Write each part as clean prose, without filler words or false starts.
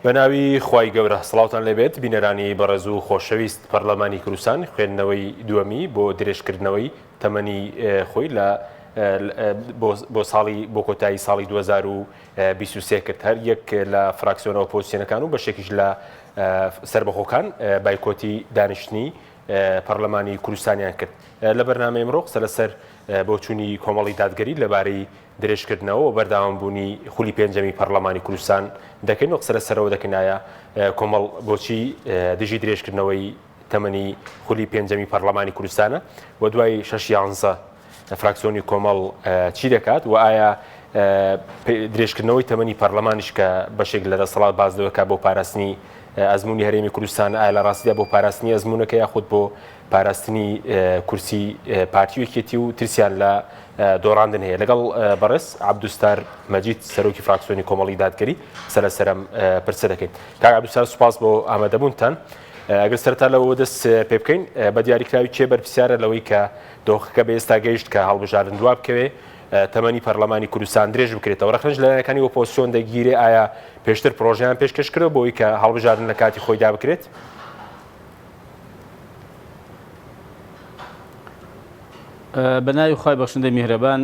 بەناوی خوای گەورە سڵاوتان لێبێت بینەرانی بەڕێز و خۆشەویست پەرلەمانی کوردستان خوێندنەوەی دووەمی بۆ درێژکردنەوەی تەمەنی خۆی لە بۆ کۆتایی ساڵی 2023 کرد. هەر یەک لە فراکسیۆنە ئۆپۆزیسیۆنەکان و بەشێکیش لە سەربەخۆکان بایکۆتی دانیشتنی پەرلەمانی کوردستانیان کرد. لە بەرنامەی ئەمڕۆ قسە لەسەر بۆچوونی کۆمەڵی دادگەری لەبارەی درێژکردنەوە و بەرداوامبوونی خولی پێنجەمی پەرلەمانی کوردستان دەکەین و قسە لەسەرەوە دەکەینایە کۆمەڵ بۆچی دژی درێژکردنەوەی تەمەنی خولی پێنجەمی پەرلەمانی کوردستانە و دوای 6 فراکسیۆنی کۆمەڵ چی دەکات و ئایا درێژکردنەوەی تەمەنی پەرلەمانیش کە بەشێک لە دەسەڵات باز دەکات بۆ پاراستنی ئەزمموی هەرێمی کوردستان ئایا لە ڕاستیدا بۆ پاراستنی ئەزممونەکە یاخود بۆ پاراستنی کورسی پارتیوەکێتی و ترسیان لە دۆڕاندن هەیە. لەگەڵ بەڕێز عەبدوستار مەجید سەرۆکی فراکسیۆنی کۆمەڵی دادگەری سەرم پرسە دەکەین. کاک عەبدوستار سوپاس بۆ ئامادەبوونتان. ئەگەر سەرەتا لەوە دەست پێ بکەین بە دیاریکراوی چێ بەرپرسیارە لەوەی کە دۆخەکە بە ئێستا گەیشت کە هەڵبژاردن دواب بکەوێ تەمەنی پەرلەمانی کوردستان درێژ بکرێتەوە. ڕەخنەش لەلایەنەکانی ئۆپۆزیسیۆن دەگیرێ ئایا پێشتر پرۆژەیان پێشکەش کردەوە بۆ ئەوەی کە هەڵبژاردن لە کاتی خۆیدا بکرێت؟ بەناوی خوای بەخشندەی میهرەبان،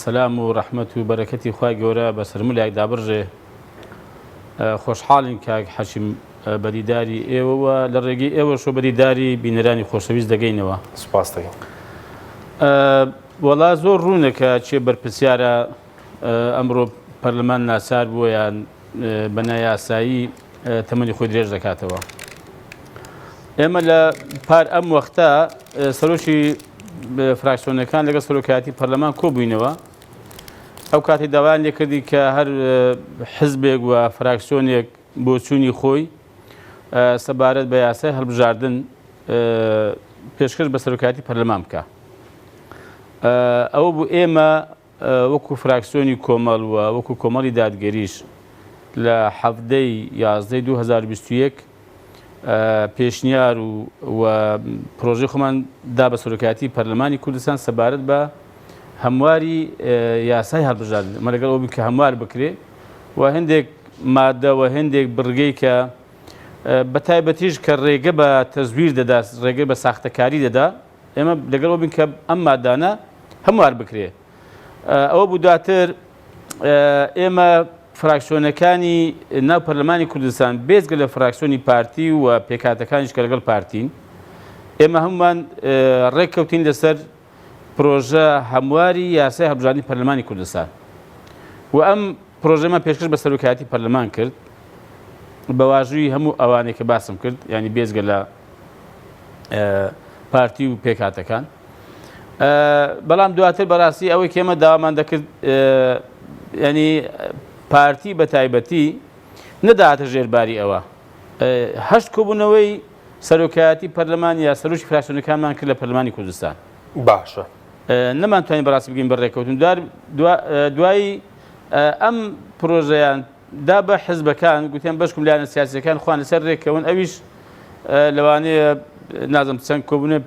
سەلام و ڕەحمەت و بەرەکەتی خوای گەورە بەسەر ملایەک دابڕژێ. خۆشحاڵین کاک حەشیم بەدیداری ئێوەوە لە ڕێگەی ئێوەشۆ بەدیداری بینەرانی خۆشەویست دەگەینەوە. سوپاس دەکەین. وەڵا زۆر ڕوونەکە چێ بەرپرسیارە ئەمڕۆ پەرلەمان ناسار بووە یان بەنای یاسایی تەمەنی خۆی درێژ دەکاتەوە. ئێمە لە پار ئەم وەختە سەرۆکی فراکسیۆنەکان لەگەڵ سەرۆکایەتی پەرلەمان کۆبووینەوە. ئەو کاتی داوایان لێ کردی کە هەر حزبێک و فراکسیۆنێک بۆ چوونی خۆی سەبارەت بە یاسای هەڵبژاردن پێشکەش بە سەرۆکایەتی پەرلەمان بکە. ئەوە بوو ئێمە وەکو فراکسیۆنی کۆمەڵ و وەکو کۆمەڵی دادگەریش لە 7/11/2021 پێشنیار و پرۆژەی خۆمان دا بە سەرۆکایەتی پەرلەمانی کوردستان سەبارەت بە هەمواری یاسای هەڵبژاردن. ئەمە لەگەڵ ئەوە کە هەموار بکرێ و هەندێک مادە و هەندێک بڕگەی کە بە تایبەتیش کە ڕێگە بە تەزویر دەدا، ڕێگە بە ساختەکاری دەدا، ئێمە لەگەڵ ئەوە بین کە ئەم مادانە هەموار بکرێ. ئەوە بوو دواتر ئێمە فراکسیۆنەکانی ناو پەرلەمانی کوردستان بێزگە لە فراکسیۆنی پارتی و پێکهاتەکانیش کە لەگەڵ پارتین، ئێمە هەمومان ڕێککەوتین لەسەر پرۆژە هەمواری یاسای هەڵبژاردنی پەرلەمانی کوردستان و ئەم پرۆژەمان پێشکەش بە سەرۆکایەتی پەرلەمان کرد بە واژووی هەموو ئەوانەی کە باسم کرد، ینی بێزگە لە پارتی و پێکهاتەکان. بەڵام دواتر بەڕاستی ئەوەی کە ئێمە داوامان دەکرد ینی پارتی بە تایبەتی نەداهاتە ژێرباری ئەوە. 8 کۆبوونەوەی سەرۆکایەتی پەرلەمان یا سەرۆکی فراکسیۆنەکانمان کرد لە پەرلەمانی کوردستان. باشە. نەمانتوانین بەڕاستی بگەین بە ڕێککەوتن. دوایی ئەم پرۆژەیان دا بە حزبەکان گوتیان بەشکم لایەنە سیاسیەکان خوان لەسەر ڕێککەون، ئەویش لەوانەیە نازم چەند کۆبوونە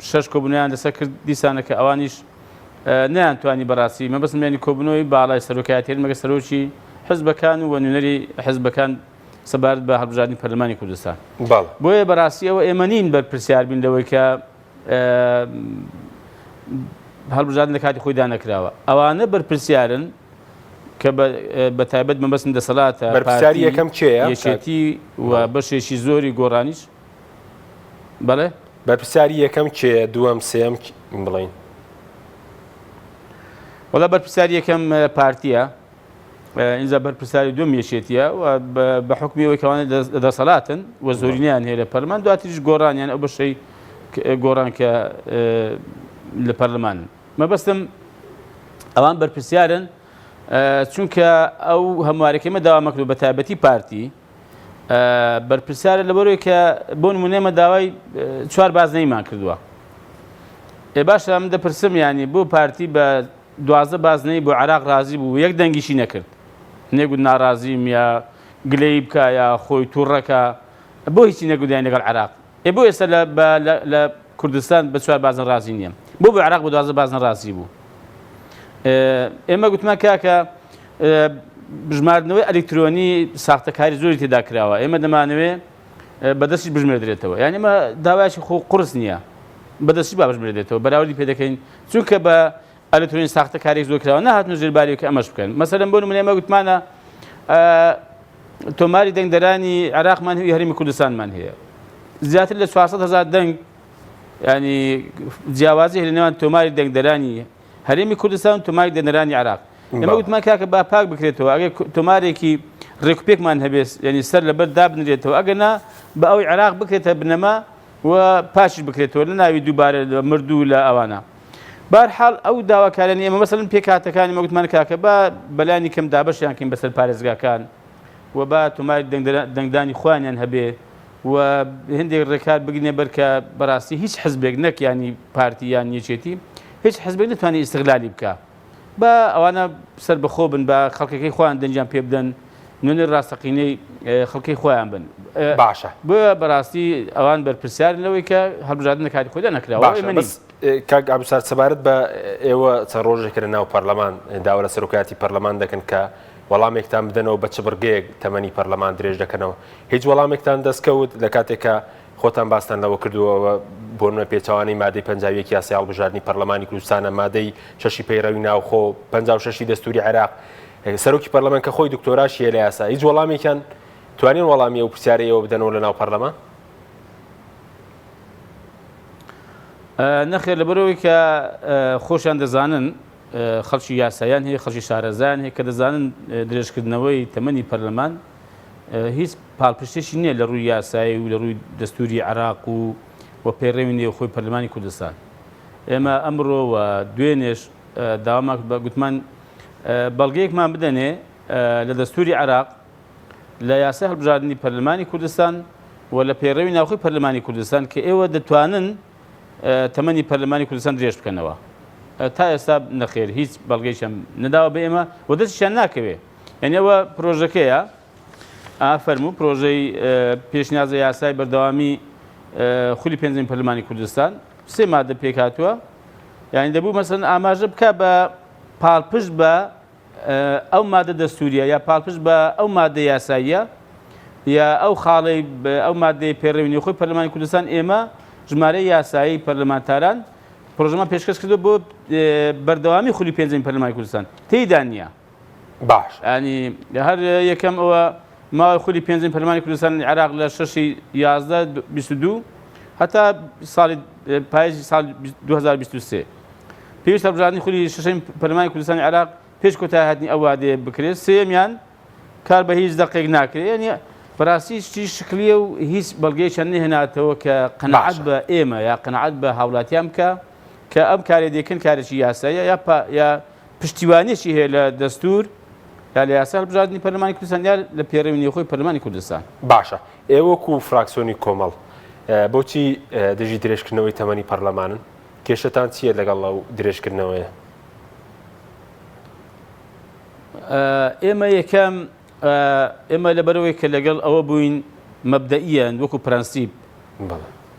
5-6 کۆبوونیان لەسەر کرد دیسانەکە ئەوانیش نەیانتوانی بەڕاستی مەبەستم ینی کۆبوونەوەی باڵای سەرۆکایەتی مەگە سەرۆکی حزبەکان و نوێنەری حزبەکان سەبارەت بە هەڵبژاردنی پەرلەمانی کوردستان. بۆیە بەڕاستی ئەوە ئێمە نین بەرپرسیار بین لەوەی کە هەڵبژاردن لە کاتی خۆی دانەکراوە. ئەوانە بەرپرسیارن کە بە تایبەت مەبەستم دەسەڵاتە بەرپرسیاری یەکەم چێیە؟ یەکێتی و بەشێکی زۆری گۆڕانیش. بەڵێ بەرپرسیاری یەکەم چێ، دووەم سێم بڵین؟ وەڵا بەرپرسیاری یەکەم پارتیە، ئینجا بەرپرسیاری دوم یەکێتیە و بە حکمی ئەوەی کەوانە دەسەڵاتن و زۆرینیان هەیە لە پەرلەمان، دواتریش گۆڕانیان ئەو بەشەی گۆڕان کە لە پەرلەمانن. مەبەستم ئەوان بەرپرسیارن چونکە ئەو هەموارەکەمە داوامەکرد بە تایبەتی پارتی بەرپرسیارە لەبەرەوەی کە بۆ نمونەیەمە داوای 4 بازنەیمان کردووە. باشە ئەم دەپرسم ینی بۆ پارتی بە 12 بازنەی بۆ عێراق رازی بوو، یەک دەنگیشی نەکرد، نێگوت ناڕازیم یا گلەی بکە یا خۆی تووڕەکە، بۆ هیچی نەگوتیان لەگەڵ عێراق. بۆ ئێستا لە کوردستان بە 4 بازن رازی نییە، بۆ عێراق بە 12 بازن رازی بوو. ئێمە گوتمان کاکە بژماردنەوەی ئەلکترۆنی ساختەکاری زۆری تێدا کراوە ئێمە دەمانەوێت بەدەستی بژمێردرێتەوە یعنی ئمە داوایکی خۆ قورس نییە بەدەستی با بژمێردێتەوە بەراوردی پێ دەکەین چونکە بە ئەلکترۆنی ساختەکارێک زۆر کراوە نهاتنە ژێربارەوەی ئەمەش بکەن مەسەلەن بۆ نمونە ئێمە گوتمانە تۆماری دەنگدەرانی عێراقمان هەیە هەرێمی کوردستانمان هەیە زیاتر لە 400,000 دەنگ ینی جیاوازی هەیە لە نێوان تۆماری دەنگدەرانی هەرێمی کوردستان و تۆماری دەنگدەرانی عێراق ئێمە گوتمان کاکە با پاک بکرێتەوە ئەگەر تۆمارێکی ڕێکوپێکمان هەبێت ینی سەر لەبەر دابنرێتەوە ئەگەنا بە ئەوی عێراق بکرێتە بنەما و پاشش بکرێتەوە لە ناوی دووبارە مردوو لە ئەوانە بارحاڵ ئەو داواکارانی ئێمە مەسەلەن پێکاتەکانی مەگوتمان کاکە با بەلانی کەم دابەشیانکەین بەسەر پارێزگاکان و با تۆماری دەنگدانی خوانیان هەبێ و هەندێک ڕێکار بگرنێ بەرکە بەڕاستی هیچ حزبێک نەک ینی پارتی یان یەکێتی هیچ حزبێک نتوانێت ئیستیغلالی بکە بە ئەوانە سەر بەخۆ بن بە خەڵکەکەی خۆیان دەنجیان پێ بدەن نوێنەی ڕاستەقینەی خەڵکەی خۆیان بن باشە بۆ بەڕاستی ئەوان بەرپرسیار لەوەی کە هەڵبژاردنە کاتی خۆیدا نەکراوە کاک ئابوسار سەبارەت بە ئێوە چەند ڕۆژێک لە ناو پەرلەمان داوا لە سەرۆکایەتی پەرلەمان دەکەن کە وەڵامێکتان بدەنەوە بە چ بڕگەیەک تەمەنی پەرلەمان درێژ دەکەنەوە هیچ وەڵامێکتان دەستکەوت لە کاتێکە خۆتان باستان لەوە کردووەوە بۆ نمونە پێچەوانی مادەی 51 یاسای هەڵبژاردننی پەرلەمانی کوردستانە مادەی 6 پەیڕەوی ناوخۆ 56 دەستوری عێراق سەرۆکی پەرلەمان کە خۆی دکتۆراشیە لە یاسا هیچ وەڵامێکیان توانین وەڵامی ئەو پرسیارەیەوە بدەنەوە لە ناو پەرلەمان نەخێر لەبەرەوەی کە خۆشیان دەزانن خەڵکی یاسایان هەیە خەڵکی شارەزایان هەیە کە دەزانن درێژکردنەوەی تەمەنی پەرلەمان هیچ پاڵپشتێکی نییە لە ڕووی یاسایی و لە ڕووی دەستوری عێراق و پەیڕەوی نێوخۆی پەرلەمانی کوردستان ئێمە ئەمڕۆ و دوێنێش داوامان گوتمان بەڵگەیەکمان بدەنێ لە دەستوری عێراق لە یاسای هەڵبژاردننی پەرلەمانی کوردستان و لە پەیڕەوی ناوخۆی پەرلەمانی کوردستان کە ئێوە دەتوانن تەمەنی پەرلەمانی کوردستان درێژ بکەنەوە تا ئێستا نەخێر هیچ بەڵگەیشم نەداوە بە ئێمە و دەستیان ناکەوێ یعنی ئەوە پرۆژەکەیە ئافەرموو پرۆژەی پێشنیازە یاسای بەردەوامی خولی پێنجەمی پەرلەمانی کوردستان سێ مادە پێکاتووە یعنی دەبوو مەسەلەن ئاماژە بکە بە پاڵپشت بە ئەو مادە دەستوریە یا پاڵپشت بە ئەو مادە یاساییە یا ئەو خاڵی ئەو مادەی پێڕەوی نێوخۆی پەرلەمانی کوردستان ئێمە ژمارەی یاسایی پەرلەمانتاران پرۆژەمان پێشکەش کردو بۆ بەردەوامی خولی پێنجەمی پەرلەمانی کوردستان تێیدا نییە باش ینی هەر یەکەم ئەوە ماوەی خولی پێنجەمی پەرلەمانی کوردستان عێراق لە 6/11/22 هەتا ساڵی پاییزی ساڵ 2023 پێویستە هەڵبژاردننی خولی شەشەمی پەرلەمانی کوردستانی عێراق پێش کۆتایهاتنی ئەو وادەیە بکرێت سێمیان کار بە هیچ دەقێک ناکرێت یعنی بەڕاستی شتی شکلیە و هیچ بەڵگەیەکیان نەهێناتەوە کە قەنەعەت بە ئێمە یا قەنەعەت بە هاوڵاتیان بکە کە ئەم کارێ دەکەن کارێکی یاساییە یا پشتیوانێکی هەیە لە دەستور یا لە یاسای هەڵبژاردننی پەرلەمانی کوردستان یا لە پێڕەوی نێوخۆی پەرلەمانی کوردستان باشە ئێوەکو فراکسیۆنی کۆمەڵ بۆچی دژی درێژکردنەوەی تەمەنی پەرلەمانن کێشەتان چییە لەگەڵ ئەو درێژکردنەوەیە ئێمە یەکەم ئێمە لەبەرەوەی کە لەگەڵ ئەوە بووین مەبدەئیان وەکو پرەنسیپ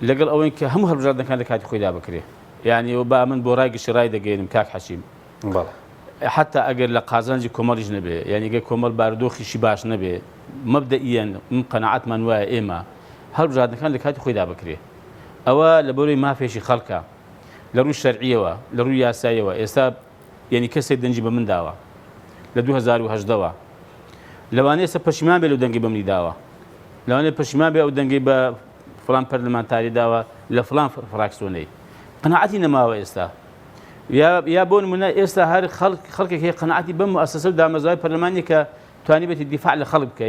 لەگەڵ ئەوەی کە هەموو هەڵبژاردنەکان لە کاتی خۆیدا بکرێ یعنی ئەوە با من بۆ ڕای گشتی ڕای دەگەێنم کاک حەشیم حتا ئەگەر لە قازانجی کۆمەڵیش نەبێ یعنی گە کۆمەڵ بارودۆخیشی باش نەبێ مەبدەئیان قەنەعەتمان وایە ئێمە هەڵبژاردنەکان لە کاتی خۆیدا بکرێ ئەوە لەبەرەوەی مافێشی خەڵکە لە ڕووی شەرعیەوە لە ڕووی یاساییەوە ئێستا یعنی کەسێک دەنجی بە من داوە لە 2018ەوە لەوانەیە ئێستا پەشیمان بێ لەو دەنگی بە منی داوە لەوانەیە پەشیمان بێ ئەو دەنگی بە فڵان پەرلەمانتاری داوە لە فڵان فراکسیۆنەی قەنەعەتی نەماوە ئێستا یا بۆ نمونە ئێستا هەر خەڵکێک هەیە قەنەعەتی بەم مؤسسە و دامەزراوەی پەرلەمانی کە توانی بێتی دیفاع لە خەڵک بکە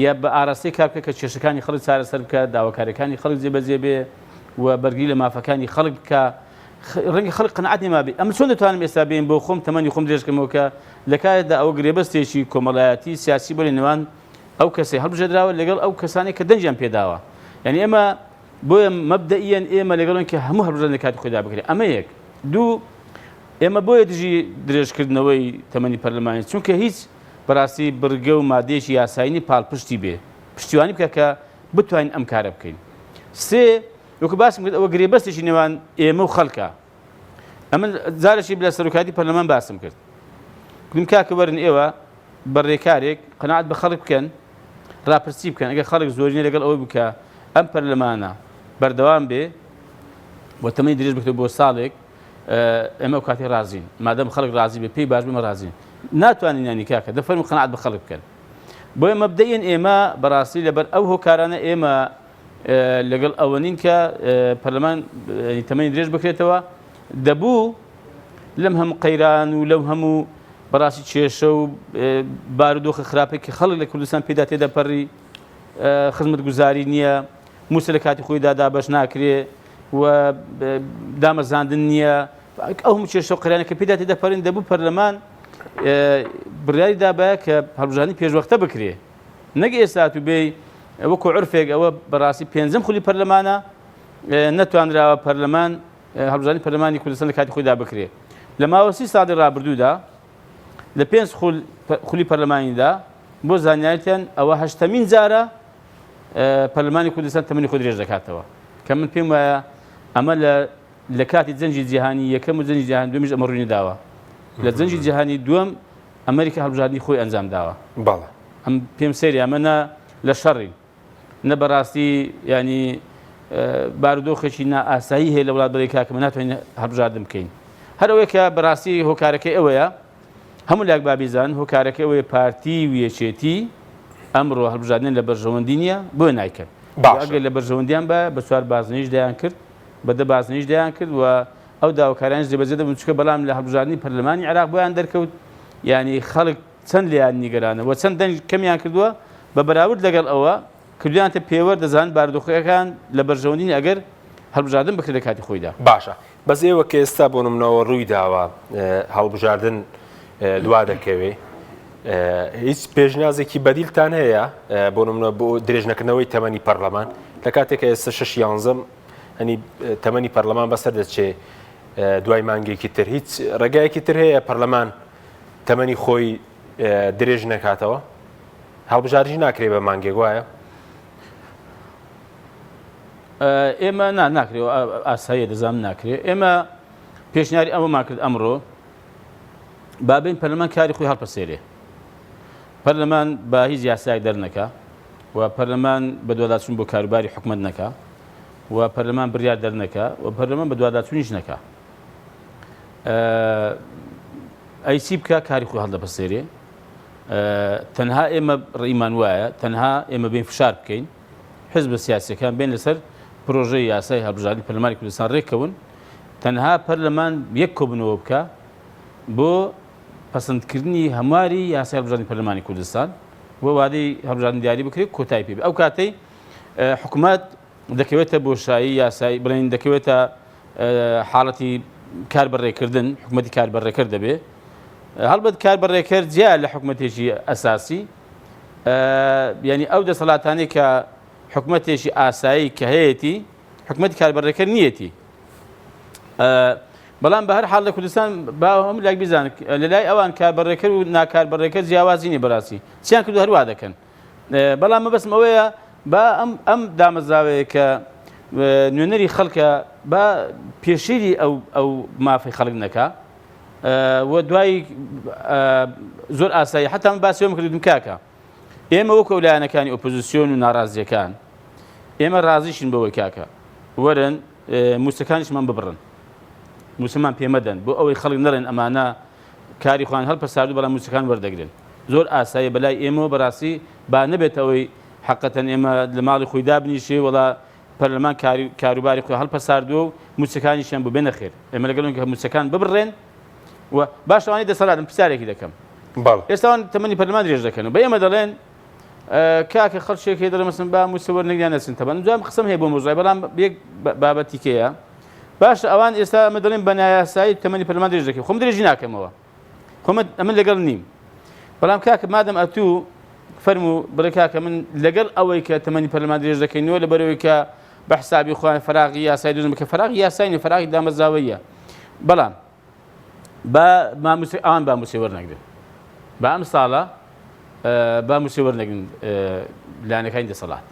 یا بە ئاراستەی کار بکە کە کێشەکانی خەڵک چارەسەر بکە داواکاریەکانی خەڵک جێبەجێ بێ و بەرگری لە مافەکانی خەڵک بکە ڕەنگە خەڵک قەنەعەت نەما بێ ئەمە چۆن دەتوانم ئێستا بێن بۆ خۆم تەمەنی خۆم درێژکەمەوە کە لە کاتێکدا ئەوە گرێبەستێکی کۆمەڵایەتی سیاسی بۆ لە نێوان ئەو کەسێ هەڵبژێدراوە لەگەڵ ئەو کەسانی کە دەنجیان پێداوە یعنی ئێمە بۆیە مەبدەئیەن ئێمە لەگەڵن کە هەموو هەڵبژاردن لە کاتی خۆیدا بکرێت ئەمە یەک دوو ئێمە بۆیە دژی درێژکردنەوەی تەمەنی پەرلەمانی چونکە هیچ بەڕاستی بڕگە و مادێشی یاساینی پاڵپشتی بێ پشتیوانی بکە کە بتوانین ئەم کارە بکەین سێ وەکو باسم کرد ئەوە گرێبەستێکی نێوان ئێمە و خەڵکە ئەمە جارێکی لە سەرۆکاتی پەرلەمان باسم کرد گوتم کاکە وەرن ئێوە بەڕێکارێک قەناعەت بە خەڵک بکەن ڕاپرسی بکەن ئەگەر خەڵک زۆرینە لەگەڵ ئەوە بکە ئەم پەرلەمانە بەردەوام بێ بۆ تەمەنی درێژ بکرێت بۆ ساڵێک ئێمە ئەو کاتی رازین مادەم خەڵک رازی بێ پێی باش بمە رازین ناتوانین ینی کاکە دەفەرمو قەناعەت بە خەڵک بکەن بۆیە مەبدەئیەن ئێمە بەڕاستی لەبەر ئەو هۆکارانە ئێمە لەگەڵ ئەوە نین کە پەرلەمان تەمەنی درێژ بکرێتەوە دەبوو لەم هەموو قەیران و لەو هەموو بەڕاستی کێشە و بارودۆخە خراپێک کە خەڵک لە کوردستان پێدا تێدا پەڕی خزمەتگوزاری نییە موسە لە کاتی خۆی دابەش ناکرێ و دامەزاندن نییە ئەو هەموو کێشە و قەیرانە کە پێدا تێدا پەڕین دەبوو پەرلەمان بڕیاری دابایە کە هەڵبژاردننی پێشوەختە بکرێ نەک ئێستا و بێ وەکو عورفێک ئەوە بەڕاستی پێنجەم خولی پەرلەمانە نەتوانراوە پەرلەمان هەڵبژاردننی پەرلەمانی کوردستان لە کاتی خۆیدا بکرێ لە ماوە 30 ساڵی ڕابردوودا لە 5 خولی پەرلەمانیدا بۆ زانیاریتیان ئەوە 8مین جارە پەرلەمانی کوردستان تەمەنی خۆی درێژ دەکاتەوە کە من پێم وایە ئەمە لە کاتی جەنجی جیهانی یەکەم و جەنجی جیهانی دومیش ئەمە ڕوونی داوە لە جەنجی جیهانی دووەم ئەمریکا هەڵبژاردننی خۆی ئەنجام داوە باڵە ئەم پێم سەیری ئەمە لە شەڕی نە بەڕاستی ینی بارودۆخێکی نائاسایی هەیە لە وڵات بەرەی کاکەمە ناتوانین هەڵبژاردن بکەین هەر ئەوەیە کە بەڕاستی هۆکارەکەی ئەوەیە هەموو لاک بابیزان هۆکارەکەی ئەوەیە پارتی و یەکێتی ئەمڕۆ هەڵبژاردن لە بەرژەوەندی نییە بۆ نایکرد ئەگەر لە بەرژەوەندیان بە چوار بازنەیش دایان کرد بە دە بازنەیش دایان کرد و ئەو داواکاریانش جێبەجێ دەبن چونکە بەڵام لە هەڵبژاردننی پەرلەمانی عێراق بۆیان دەرکەوت ینی خەڵک چەند لیان نیگەرانەوە چەند دەنج کەمیان کردووە بە بەراورد لەگەڵ ئەوە کردیانتە پێوە دەزان بارودۆخەکان لە بەرژەوەندی ئەگەر هەڵبژاردن بکرێت لە کاتی خۆیدا باشە بەس ئێوە کە ئێستا بۆ نمونەوە ڕووی داوە هەڵبژاردن دوا دەکەوێ هیچ پێشنیازێکی بەدیلتان هەیە بۆ نمونە بۆ درێژنەکردنەوەی تەمەنی پەرلەمان لە کاتێکە ئێستا 6/11 هەنی تەمەنی پەرلەمان بەسەر دەچێ دوای مانگێکی تر هیچ ڕێگایەکی تر هەیە پەرلەمان تەمەنی خۆی درێژ نەکاتەوە هەڵبژاردنی ناکرێت بە مانگێک وایە ئێمە ناکرێت ئاساییە دەزانم ناکرێت ئێمە پێشنیاری ئەوەمان کرد ئەمڕۆ بابین پەرلەمان کاری خۆی هەڵپەسێرێ پەرلەمان بە هیچ یاسایەک دەرنەکە و پەرلەمان بە دوواداچوون بۆ کاروباری حکومەت نەکە و پەرلەمان بڕیار دەرنەکە و پەرلەمان بە دوواداچوونیش نەکە ئەیچی بکە کاری خۆی هەڵدەپەسێرێ تەنها ئێمە ڕێیمان وایە تەنها ئێمە بین فشار بکەین حزب سیاسیەکان بێن لەسەر پرۆژەی یاسای هەڵبژاردننی پەرلەمانی کوردستان ڕێککەون تەنها پەرلەمان یەک کۆبنەوە بکە بۆ پەسەندکردنی هەمواری یاسای هەڵبژاردننی پەرلەمانی کوردستان بۆ وادەی هەڵبژاردن دیاری بکرێت کۆتایی پێ ئەو کاتەی حکوومەت دەکەوێتە بۆشایی یاسایی بڵێن دەکەوێتە حاڵەتی کاربڕێکردن حکوومەتی کاربڕێکرد دەبێ هەڵبەت کاربڕێکرد جیا لە حکوومەتێکی ئەساسی ینی ئەو دەسەڵاتانەی کە حکوومەتێکی ئاسایی کە هەیەی حکوومەتی کاربڕێکرد نیەتی بەڵام بە هەر حاڵ لە کوردستان با هەموو لاک بیزان لە لای ئەوان کاربڕێکرد و ناکاربڕێکرد جیاوازی نیە بەڕاستی چیان کردو هەروە دەکەن بەڵام مەبەستم ئەوەیە با ئەم دامەزراوەیە کە نوێنەری خەڵکە با پێشیری ئەو مافی خەڵک نەکا و دوای زۆر ئاسایی حتا من باسیەوەم کردم کاکە ئێمە وەکو لایەنەکانی ئۆپۆزیسیۆن و ناڕازیەکان ئێمە ڕازیشین بەوەی کاکە وەرن موسەکانیشمان ببڕن موسەمان پێمەدەن بۆ ئەوەی خەڵک نەڕێن ئەمانە کاری خۆیان هەڵپەساردوو بەڵام موسەکان وەردەگرن زۆر ئاساییە بەلای ئێمە بەڕاستی با نەبێت ئەوەی حقەتەن ئێمە لە ماڵی خۆی دابنیشێ وڵا پەرلەمان کاروباری خۆی هەڵپەساردووە و موسەکانیشیان بوو بێنە خێر ئێمە لەگەڵ کە موسەکان ببڕێن و باشەوانی دەسەڵاتم پرسیارێکی دەکەم ئێستاوان تەمەنی پەرلەمان درێژ دەکەن و بە ئێمە دەڵێن کاکە خەڵکێکی دەڵێ مەسن با موسە وەرنەگریان نەچن تەبەن دوام قسەم هەیە بۆ مۆزای بەڵام یەک بابەتی کەیە باش ئەوان ئێستا ئەمە دەڵێن بە نایاسایی تەمەنی پەرلەمان درێژ دەکەین خۆم درێژی ناکەمەوە خۆمە ئەمن لەگەڵ نیم بەڵام کاکە مادەم ئەتوو فەرموو بڵێ کاکە من لەگەڵ ئەوەی کە تەمەنی پەرلەمان درێژ دەکەینەوە لەبەرەوەی کە بە حسابی خۆیان فەراغی یاسای دروست بکە فەراغی یاسای فەراغی دامەزراوەیە بەڵام ئەوان با موسێ وەرنەگرن بە ئەم ساڵە با موسێ وەرنەگرن لایەنەکانی دەسەڵات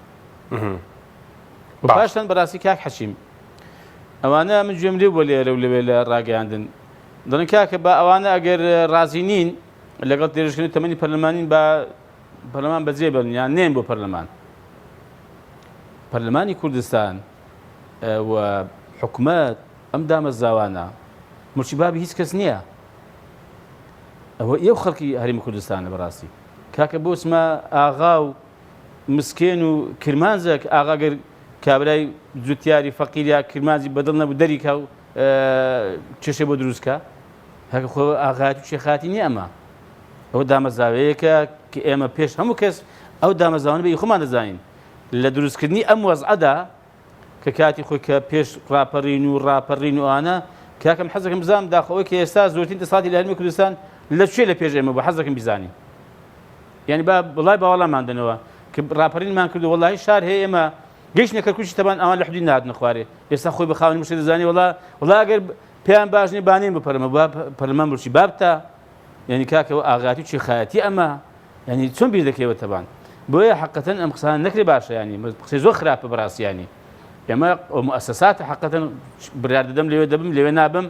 پاشتان بەڕاستی کاک حەشیم ئەوانە من گوێم لێ بۆ لێرە و لەوێ لە ڕاگەیاندن دەڵێن کاکە بە ئەوانە ئەگەر ڕازی نین لەگەڵ درێژکردنی تەمەنی پەرلەمانین بە پەرلەمان بەجێ بێن یان نێن بۆ پەرلەمان. پەرلەمانی کوردستان و حکومەت ئەم دامەزراوانە مرچیبابی هیچ کەس نییە. ئەوە ئێو خەڵکی هەرێمی کوردستانە بەڕاستی. کاکە بۆ چمە ئاغا و مسکێن و کرمانجێک ئاغاگەر کابرای جوتیاری فەقیریا کرمانجی بەدڵ نەبوو دەریکە و چێشێ بۆ دروستکە هەکە خۆ ئاغات و شێخاتی نییە ئەمە. ئەوە دامەزراوەیەکە کە ئێمە پێش هەموو کەس ئەو دامەزراوانە بە خۆمان دەزانین لە دروستکردنی ئەم وەزعەدا کە کاتی خۆی کە پێش ڕاپەڕین و ڕاپەڕین و ئانە کاکەم حەزەکەم بزانم داخەوەی کە ئێستا زۆرترین دەسەڵاتی لە هەرێمی کوردستان لەکوێ لە پێش ئێمە بۆ حەزەکەم بیزانین. یعنی بەڵای باوەڵامان دەنەوە کە ڕاپەڕینمان کردو وەڵاهی شار هەیە ئێمە گەیشتە کەرکووچی تەبان ئەوان لە حدودی نهاتنە خوارێ ئێستا خۆی بە خاوەنی مشت دەزانێ وەڵا ئەگەر پێیان باش نیە بانێن بە پەرلەمان بچی بابتە یعنی کاکەوە ئاغاتی و چێخایەتی ئەمە یعنی چۆن بیر دەکەوە تەبان بۆیە حەقەتەن ئەم قسانە نەکرێ باشە ینی قسەی زۆر خراپە بەڕاستیانی ئێمە مؤسساتە حەقەتەن بڕیار دەدەم لێوێ دەبم لێوێ نابم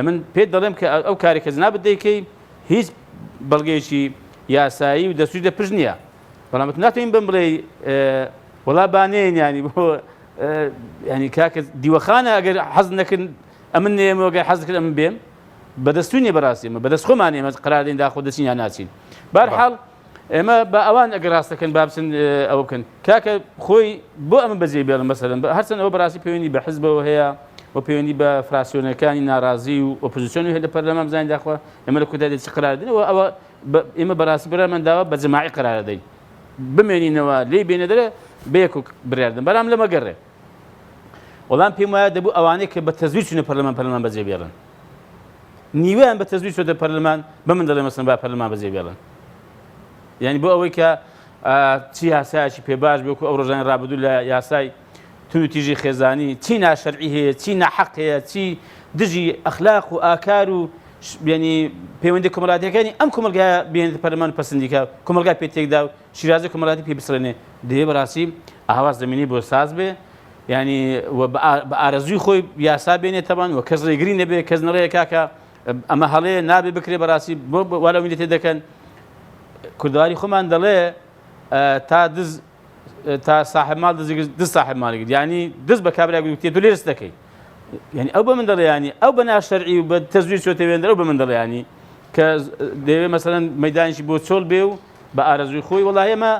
من پێت دەڵێم کە ئەو کارێکە جنابەت دەیکەی هیچ بەڵگەیەکی یاسایی و دەستوری دەپژ نییە بەڵام ناتوانین بم بڵێ وەڵا بانێن ینی بۆ ینی کاکە دیوەخانە ئەگەر حەز نەکردن ئەمن نێمەوەگەی حەز کرد ئەمن بێم بەدەستوی نیە بەڕاستی ئمە بەدەست خۆمان ئێمە قەرادەین داخۆ دەچین یان ناچین بەرحاڵ ئێمە بە ئەوان ئەگەر ڕاستەکەن با بچن ئەوە بکەن کاکە خۆی بۆ ئەمە بەجێ بێڵن مەسەلەن هەرچەند ئەوە بەڕاستی پەیوەندی بە حیزبەوە هەیە و پەیوەندی بە فراسیۆنەکانی ناڕازی و ئۆپۆزیسیۆن هەیە لە پەرلەمان بزانین داخوا ئێمە لە کۆتا دێتی قەراردنەوە ئەوە ئێمە بەڕاستی بەراممان داوە بە جەماعی قەرار دەین بمێنینەوە لێ بێنە دەرە بەیەک و بڕاردن بەرام لەمە گەڕێ وەڵام پێم وایە دەبوو ئەوانەی کە بە تەزویر چونە پەرلەمان بەجێ بێڵن نیوەیان بە تەزویر چۆتە پەرلەمان بە من دەڵێ مەسەڵەن با پەرلەمان بەجێ بێڵن یعنی بۆ ئەوەی کە چی یاسایەکی پێباش بێ ئەو ڕۆژانی ڕابردوو لە یاسای تون و تیژی خێزانی چی ناشەرعی هەیە چی ناحەق هەیە چی دژی ئەخلاق و ئاکار و ینی پەیوەندی کۆمەڵاتیەکانی ئەم کۆمەلگایە بێنێتە پەرلەمان پەسەندیکە کۆمەلگای پێتێکدا و شیرازی کۆمەڵاتی پێ بسڕێنێ دەیە بەڕاستی ئاواز زەمینی بۆ ساز بێ ینی بە ئارەزوی خۆی یاسا بێنێتەوان و کەس ڕێگری نەبێ کەس نەڕێ کاکە ئەمە هەڵەیە نابێ بکرێ بەڕاستی بۆ وەڵاوی تێ دەکەن کوردواری خۆمان دەڵێ تا صاحب مال دز صاحب مالێک ینی دز بە کابرای گوتێ دو لێرس دەکەی یعنی ئەو بە من دەڵێ ینی ئەو بە ناشەرعی و بە تەزویر چۆتە وێندەر ئەو بە من دەڵێ ینی کە دەوێت مەسەلەن مەیدانیشی بۆ چۆڵ بێ و بە ئارەزوی خۆی وەڵای ئێمە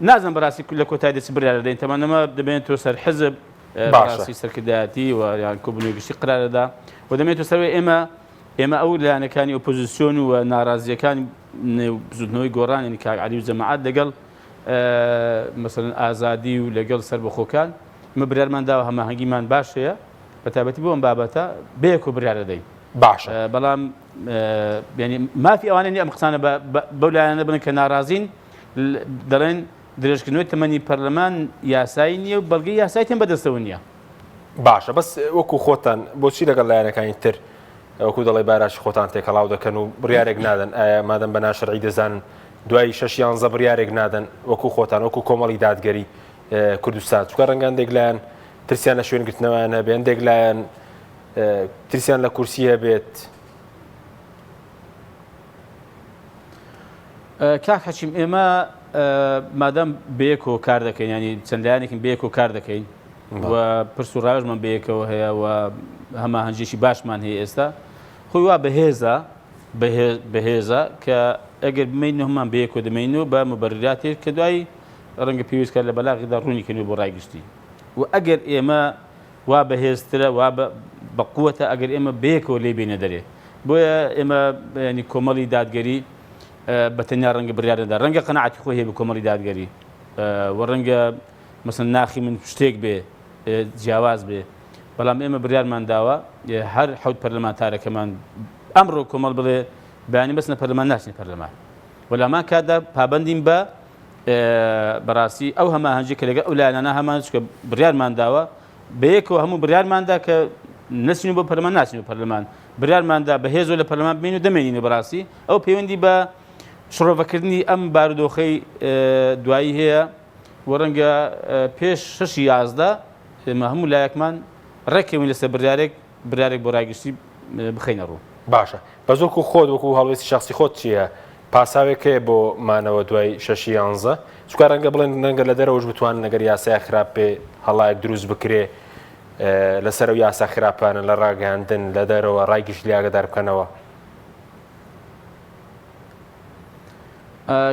نازم بەڕاستی لە کۆتای دەچ بڕیار دەدەین تەمەنەمە دەبێت تۆ سەر حزب بەڕاستی سەرکردایەتی و یان کۆبوونەوەی گشتی قرارەدا و دەمێت تۆ سەروێ ئێمە ئەو لایەنەکانی ئۆپۆزیسیۆن و ناڕازیەکانی زودنەوەی گۆڕانی کاک عەلی و جەماعەت لەگەڵ مەسەلەن ئازادی و لەگەڵ سەربەخۆکان ئمە بریارمان داوە هەماهەنگیمان باش هەیە بەتابەتی بۆ ئەم بابەتە بەیەک و بریار دەدەین باشە بەڵام ینی مافی ئەوانە نیە ئەم قسانە بەو لایەنە بن کە ناڕازین دەڵێن درێژکردنەوەی تەمەنی پەرلەمان یاسایی نییە و بەڵگەی یاسایی تێن بەدەستەوە نییە باشە بەس وەکو خۆتان بۆچی لەگەڵ لایەنەکانی تر وەکو دەڵێ باراشی خۆتان تێکەڵاو دەکەن و بڕیارێک نادەن ئایا مادەم بە ناشەرعی دەزانن دوای 6 بڕیارێک نادەن وەکو خۆتان وەکو کۆمەڵی دادگەری کوردستان چکە ڕەنگەن دێکلایەن ترسیان لە شوێن گرتنەوەیان هەبێن دێکلایەن ترسیان لە کورسی هەبێت کاک حەچیم ئێمە مادەم بەیەکەوە کار دەکەین ینی چەند لایەنێکین بەیەکەوە کار دەکەین و پرس و ڕاوێژمان بەیەکەوە هەیە و هەماهەنگێکی باشمان هەیە ئێستا خۆی وا بەهێزە کە ئەگەر بمەین هەمان بەیەکەوە دەمەینەوە بە مەبەرراتێک کە دوای ڕەنگە پێویستکە لە بەلاغیدا ڕوونیکەنەوە بۆ ڕایگشتی و ئەگەر ئێمە وا بەهێزترە وا بە قووەتە ئەگەر ئێمە بەیەکەوە لێ بینە دەرێ بۆیە ئێمە ینی کۆمەڵی دادگەری بە تەنیا ڕەنگە بڕیارەدا ڕەنگە قەنەعەتی خۆی هەیە بە کۆمەڵی دادگەری و ڕەنگە مەسەڵەن ناخی من شتێک بێ جیاواز بێ بەڵام ئێمە بڕیارمان داوە هەر حەوت پەرلەمانتارەکەمان ئەمڕۆ کۆمەڵ بڵێ بەیانی بەسنە پەرلەمان ناچنە پەرلەمان وەلامان کاتدا پابەندیم بە بەڕاستی ئەو هەماهەنگی کە لەگەڵ ئەو لایەنانە هەمان چکە بڕیارمان داوە بەیەکەوە هەموو بڕیارماندا کە نەچین بۆ پەرلەمان ناچین بۆ پەرلەمان بڕیارماندا بەهێزۆ لە پەرلەمان بمێن و دەمێنینە بەڕاستی ئەو پەیوەندی بە شڕۆڤەکردنی ئەم بارودۆخەی دوایی هەیە و ڕەنگە پێش 6 ئێمە هەموو لایەکمان ڕێکەوین لەسەر بڕیارێک بۆ ڕایگشتی بخەینە ڕوو باشە بە زۆرکو خۆت وەکو هەڵوێستی شخصی خۆت چییە پاساوێکەیە بۆ مانەوە دوای 6-11 چکار ڕەنگە بڵێن ڕەنگە لە دەرەوەش بتوان نەگەر یاسای خراپ پێ هەڵایەک دروست بکرێ لەسەر و یاسا خراپانە لە ڕاگەاندن لە دەرەوە ڕای گشتی ئاگادار بکەنەوە.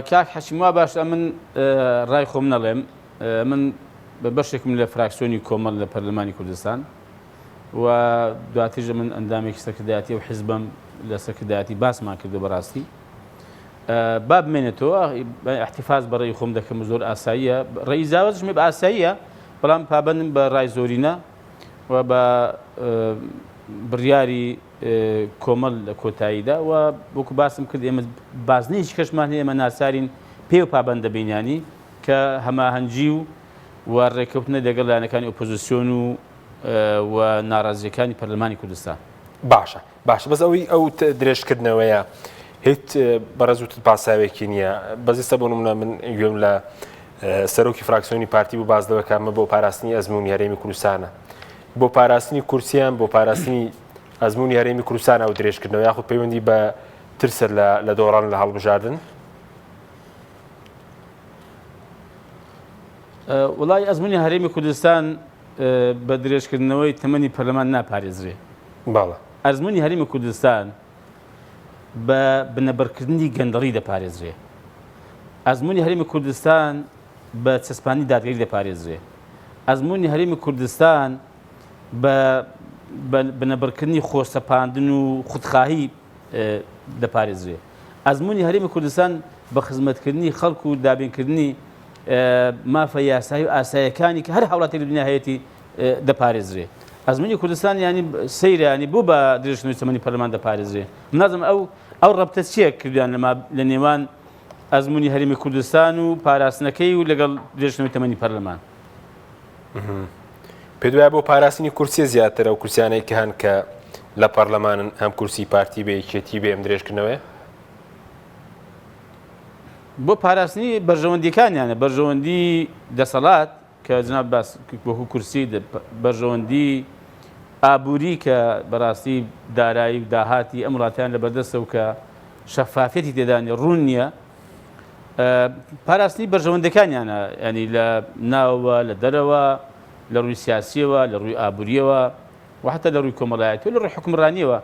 کاک حەشیموا باش من ڕای خۆم نەڵێم من بە بەشێکم لە فراکسیۆنی کۆمەڵ لە پەرلەمانی کوردستان و دواتیژە من ئەندامێکی سەرکردایەتی و حیزبم لە سەرکردایەتی باسمان کردو بەڕاستی با بمێنێتەوە احتیفاز بە ڕێی خۆم دەکەم زۆر ئاساییە ڕێی زاوەزشمێ بە ئاساییە بەڵام پابندم بە ڕای زۆرینە و بە بڕیاری کۆمەڵ لە کۆتاییدا و وەکو باسم کرد ئێمە بازنەیەکی کەشمان هەیە ئێمە ناسارین پێ و پابەندە بینیانی کە هەماهەنگی و ڕێکەوتنە لەگەڵ لایەنەکانی ئۆپۆزیسیۆن و ناڕازیەکانی پەرلەمانی کوردستان. باشە بەس ئەو درێژکردنەوەیە هیچ بەڕێزوت پاساوێکی نییە بەزیستە بۆ نمونە من گوێم لە سەرۆکی فراکسیۆنی پارتی بوو باز دەوە کامە بۆ پاراستنی ئەزموونی هەرێمی کوردستانە بۆ پاراستنی کورسیان بۆ پاراستنی ئەزموونی هەرێمی کوردستان ئەو درێژکردنەوە یاخود پەیوەندی بە ترسە لە دۆڕان لە هەڵبژاردن. وڵای ئەزموونی هەرێمی کوردستان بە درێژکردنەوەی تەمەنی پەرلەمان ناپارێزرێ. باڵە ئەزموونی هەرێمی کوردستان بە بنەبەرکردنی گەندەڵی دەپارێزرێ. ئەزموونی هەرێمی کوردستان بە چەسپانی دادگەری دەپارێزرێ. ئەزموونی هەرێمی کوردستان بە بنەبەرکردنی خۆسەپاندن و خودخواهی دەپارێزرێ. ئەزموونی هەرێمی کوردستان بە خزمەتکردنی خەڵک و دابینکردنی مافە یاسایی و ئاسایەکانی کە هەر هەوڵاتی لە دنیا هەیەی دەپارێزرێ. ئەزموونی کوردستان ینی سەیرانی بوو بە درێژکردنەوەی تەمەنی پەرلەمان دەپارێزرێ. منازم ئەو ڕەبتە چییە کردیان لە نێوان ئەزموونی هەرێمی کوردستان و پاراستنەکەی و لەگەڵ درێژکردنەوەی تەمەنی پەرلەمان. پێ دوایە بۆ پاراستنی کورسیە زیاترە و کورسیانەی کە هەن کە لە پەرلەمانن هەم کورسی پارتی بە یەکێتی بێ ئەم درێژکردنەوەی بۆ پاراستنی بەرژەوەندیەکانیانە بەرژەوەندی دەسەڵات کە جناب باس وەکو کورسی بەرژەوەندی ئابووری کە بەڕاستی دارایی و داهاتی ئەم وڵاتیان لە بەردەستە و کە شەفافێتی تێدانی ڕوون نییە پاراستنی بەرژەوەندەکانیانە ینی لە ناوەوە لە دەرەوە لە ڕووی سیاسیەوە لە ڕووی ئابووریەوە و حتا لە ڕووی کۆمەڵایەتی و لە ڕووی حکومڕانیەوە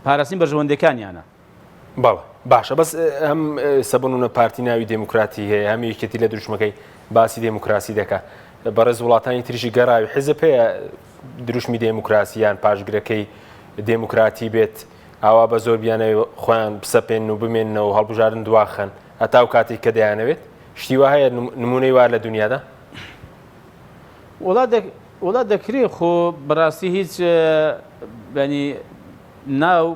پاراستنی بەرژەوەندەکانیانە. باڵە باشە بەس هەم سەبنونە پارتی ناوی دموکراتی هەیە هەم یەکێتی لە دروشمەکەی باسی دموکراسی دەکات بەڕێز وڵاتانی تریشی گەڕاوی حیزب هەیە دروشمی دموکراسییان پاشگرەکەی دموکراتی بێت ئاوا بە زۆر بیانەوە خۆیان بسەپێن و بمێنەوە و هەڵبژاردن دواخەن هەتا و کاتێک کە دەیانەوێت شتیوا هەیە نمونەی وا لە دنیادا وڵات دەکرێت خۆ بەڕاستی هیچ ینی ناو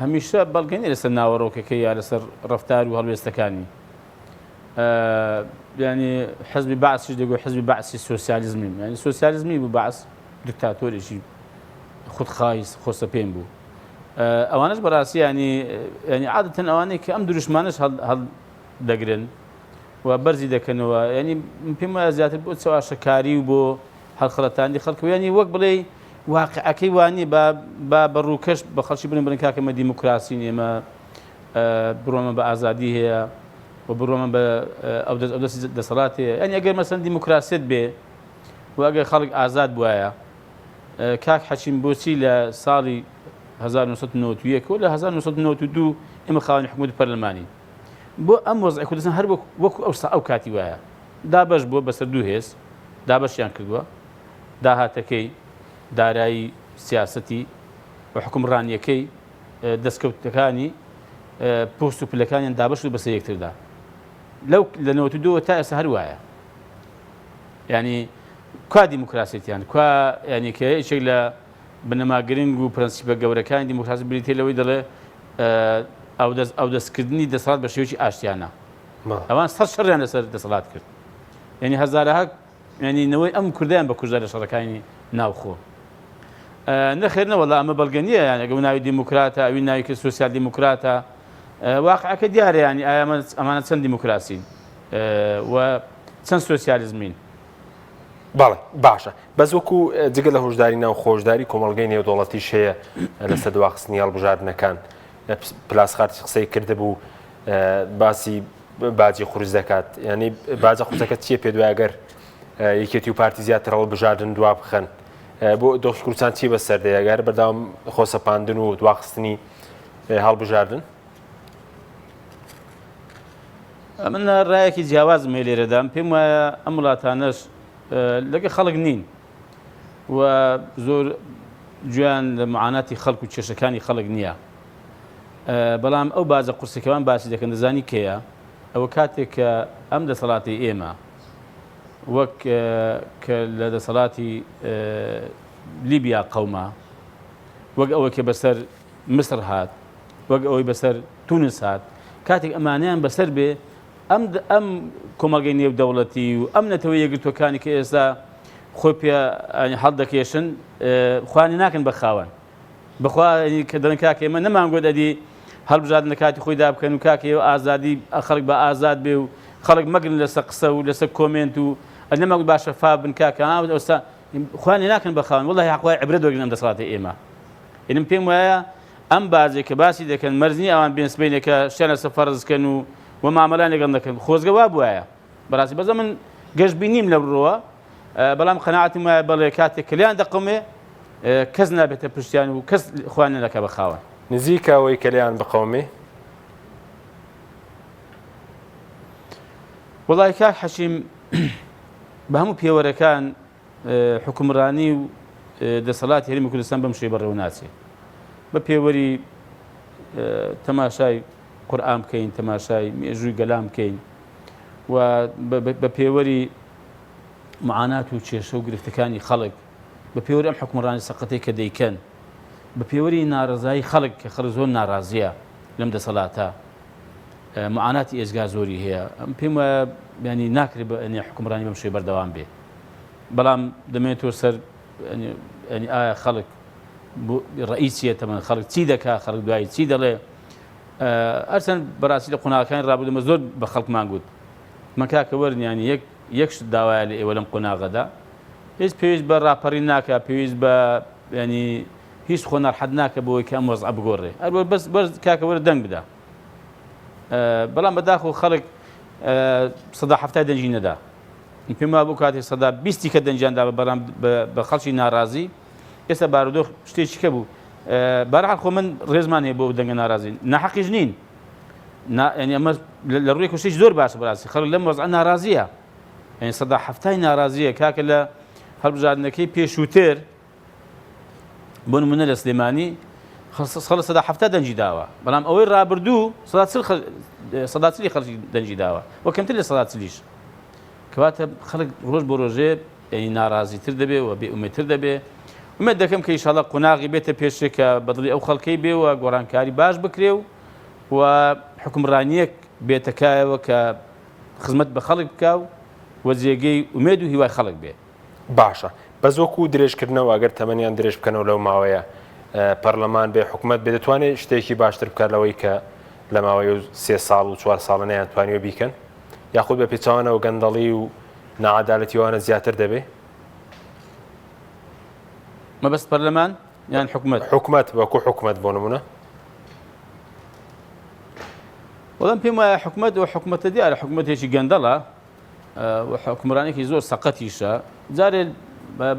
هەمیشە بەڵگەنی لەسەر ناوەڕۆکەکەی یا لەسەر ڕەفتار و هەڵوێستەکانی ینی حزبی بەعسیش دەگوێ حزبی بەعسی سۆسیالیزمی ینی سۆسیالیزمی بوو بەعس دیکتاتۆرێکی خودخوای خۆسەپێن بوو ئەوانش بەڕاستی ینی عادەتەن ئەوانەی کە ئەم دروشمانش هەڵ دەگرن و بەرزی دەکەنەوە ینی پێم وایە زیاتر بۆ چاواشەکاری و بۆ هەڵخەڵەتاندی خەڵکەوە ینی وەک بڵێ واقعەکەی وانی با بەڕووکەش بە خەڵکی بڵێن بڵێن کاکەمە دیموکراسین ئێمە بڕۆمە بە ئازادی هەیە و بڕۆمە بە ئەو دەستی دەسەڵات هەیە ینی ئەگەر مەسەن دیموکراسیت بێ و ئەگەر خەڵک ئازاد بووایە کاک حەچیم بۆچی لە ساڵی 1991 و لە 1992 ئێمە خاوەنی حکومەتی پەرلەمانی بۆ ئەم وەزعی کوردستان هەر وەکو ئەو کاتی وایە دابەش بووە بەسەر دوو هێز دابەشیان کردووە داهاتەکەی دارایی سیاسەتی و حکومڕانیەکەی دەستکەوتەکانی پۆست و پلەکانیان دابەش و بەسەر یەکتردا لەو لە 92 تا ئێستا هەر وایە ینی کوا دیموکراسیەتیان کوا ینی کە یەکێک لە بنەماگرنگ و پرەنسیپە گەورەکانی دیموکراسی بریتێ لەوەی دەڵێ ئەو دەستکردنی دەسەڵات بە شێوەیەکی ئاشتیانە ئەوان سەر شەڕیان لەسەر دەسەڵات کرد ینی هەزارەها ینینەوەی ئەم کوردیان بە کوژدا لە شەڕەکانی ناوخۆ نەخێرنەوەڵا ئەمە بەڵگەنیە یان ئەگە ناوی دیموکراتە ئەوی ناوی کە سوسیال دیموکراتە واقعەکە دیارە ینی ئایا ئەمانە چەند دیموکراسین و چەند سۆسیالیزمین. باڵێ باشە بەس وەکو جگە لە هۆشداری ناو خۆشداری کۆمەڵگەی نێودەوڵەتیش هەیە لە سەر دواخستنی هەڵبژاردنەکان پلاس خارجی قسەی کردبوو باسی باجی خروج دەکات ینی باجە خروجەکە چیە پێ دوای ئەگەر یەکێتی و پارتی زیاتر هەڵ بژاردن دوا بخەن بۆ دۆخی کوردستان چی بەسەردەیە ئەگەر بەردەوام خۆسەپاندن و دواخستنی هەڵبژاردن؟ من ڕایەکی جیاوازم لێرەدام پێم وایە ئەم وڵاتانەش لەگە خەڵک نین و زۆر گویان لە معاناتی خەڵک و کێشەکانی خەڵک نییە بەڵام ئەو بازە قورسەکەوان باسی دەکەن دەزانی کێیە ئەوە کاتێک کە ئەم دەسەڵاتی ئێمە وەک کە لە دەسەڵاتی لیبیا قەوما وەک ئەوە کە بەسەر مسر هات وەک ئەوەی بەسەر تونس هات کاتێک ئەمانیان بەسەر بێ ئەم کۆمەڵگەی نێودەوڵەتی و ئەم نەتەوە یەکگرتوەکانی کە ئێستا خۆی پێ هەڵدەکێشن خوانی ناکەن بە خاوەن بەخوا کە دەن کاکە ئێمە نەمانگوت ئەدی هەڵبژاردن لە کاتی خۆی دابکەن و کاکە ئازادی خەڵک بە ئازاد بێ و خەڵک مەگرن لەسەر قسە و لەسەر کۆمنت و نەمەگوت باشە فا بن کاکە ئەوستا خوانی ناکەن بە خاوەن وەڵڵاهی حەقوای عیبرەت وەرگرن ئەم دەسەڵاتی ئێمە ئێمە پێم وایە ئەم بازێک کە باسی دەکەن مەرزنی ئەوان بێنسبەینێکە شتیان لەسەر فەرزکەن و مامەلان لەگەڵ دەکەن خۆزگە وا بوایە بەڕاستی بەزە من گەشت بینیم لە بڕۆوە بەڵام قەناعەتم وایە بەڵێ کاتێک کلیان دەقەمێ کەس نابێتە پشتیان و کەس خوان نەکە بە خاوەن نزیکە ئەوەی کلیان بقەومێ وڵای کاک حەشیم بە هەموو پێوەرەکان حکومڕانی و دەسەڵاتی هەرێمی کوردستان بەم شێوەیە بەڕێوە ناچێ بە پێوەری تەماشای قورئان بکەین تەماشای مێژووی گەلام بکەین و بە پێوەری معانات و کێشە و گرفتەکانی خەڵک بە پێوەری ئەم حکومڕانی سەقەتەی کە دەیکەن بە پێوەری ناڕەزایی خەڵک کە خەڵک زۆر ناڕازیە لەم دەسەڵاتە معاناتی ئێزگار زۆری هەیە ئەم پێم وایە ینی ناکرێت بە حکومڕانی بەم شێوەیە بەردەوام بێ بەڵام دەمێتەوە سەر ینی ئایا خەڵک ڕئیسیە تەمەن خەڵک چی دەکا خەڵک دوایی چی دەڵێ ئەرچەند بەڕاستی لە قۆناغەکانی ڕابردوومە زۆر بە خەڵکمان گوت مەکاکە وەرنیانی یەک شت داوایە لە ئێوە لەم قۆناغەدا هیچ پێویست بە ڕاپەڕی ناکە پێویست بە ینی هیچ خۆ ناڕەحەت ناکە بۆەوەی کە ئەم وەزعە بگۆڕێ هەروە بەس کاکە وەرە دەنگ بدە بەڵام بەداخۆ خەڵک سەدا هەفتای دەنجی نەدا پێم وایە بۆ کاتێک سەدا بیستی کە دەنجیاندا بەڕام بە خەڵکی ناڕازی ئێستا بارودۆخ شتێکی کە بوو بەرحال خۆ من ڕێزمان هەیە بۆ دەنگە ناڕازی ناحەقیش نین ینی ئەمە لە ڕووی کوشتێکی زۆر باشە بەڕاستی خەڵک لەم وەزعە ناڕازیە ینی سەدا هەفتای ناڕازیە کاکە لە هەڵبژاردنەکەی پێشووتر بۆ نمونە لە سلێمانی خەڵک سەدا هەفتا دەنجی داوە بەڵام ئەوەی ڕابردوو سەدا چلی خەڵکی دەنجی داوە وە کەمتر لە سەدا چلیش کەواتە خەڵک ڕۆژ بۆ ڕۆژێ ینی ناڕازیتر دەبێ و بێئومێدتر دەبێ ومێد دەکەم کە ئینشاڵڵا قۆناغی بێتە پێشێکە بەدڵی ئەو خەڵکەی بێوە گۆڕانکاری باش بکرێ و حکومڕانیەک بێتەکایەوە کە خزمەت بە خەڵک بکە و جێگەی ئومێد و هیوای خەڵک بێ باشە بە زۆکو درێژکردنەوە ئەگەر تەمەنیان درێژ بکەنەوە لەو ماوەیە پەرلەمان بێ حکوومەت بێ دەتوانێت شتێکی باشتر بکات لەوەی کە لە ماوەی 3 ساڵ و 4 ساڵە نەیانتوانیوە بیکەن یاخود بە پێچوانەوە گەندەڵی و نەعەدالەتیوانە زیاتر دەبێ مەبەست پەرلەمان یان حکوومەت وەکو حکوومەت بۆ نمونە وەڵام پێم وایە حکوومەت و حکوومەتە دیارە حکوومەتێکی گەندەڵە و حکومڕانێکی زۆر سەقەتیشە جارێ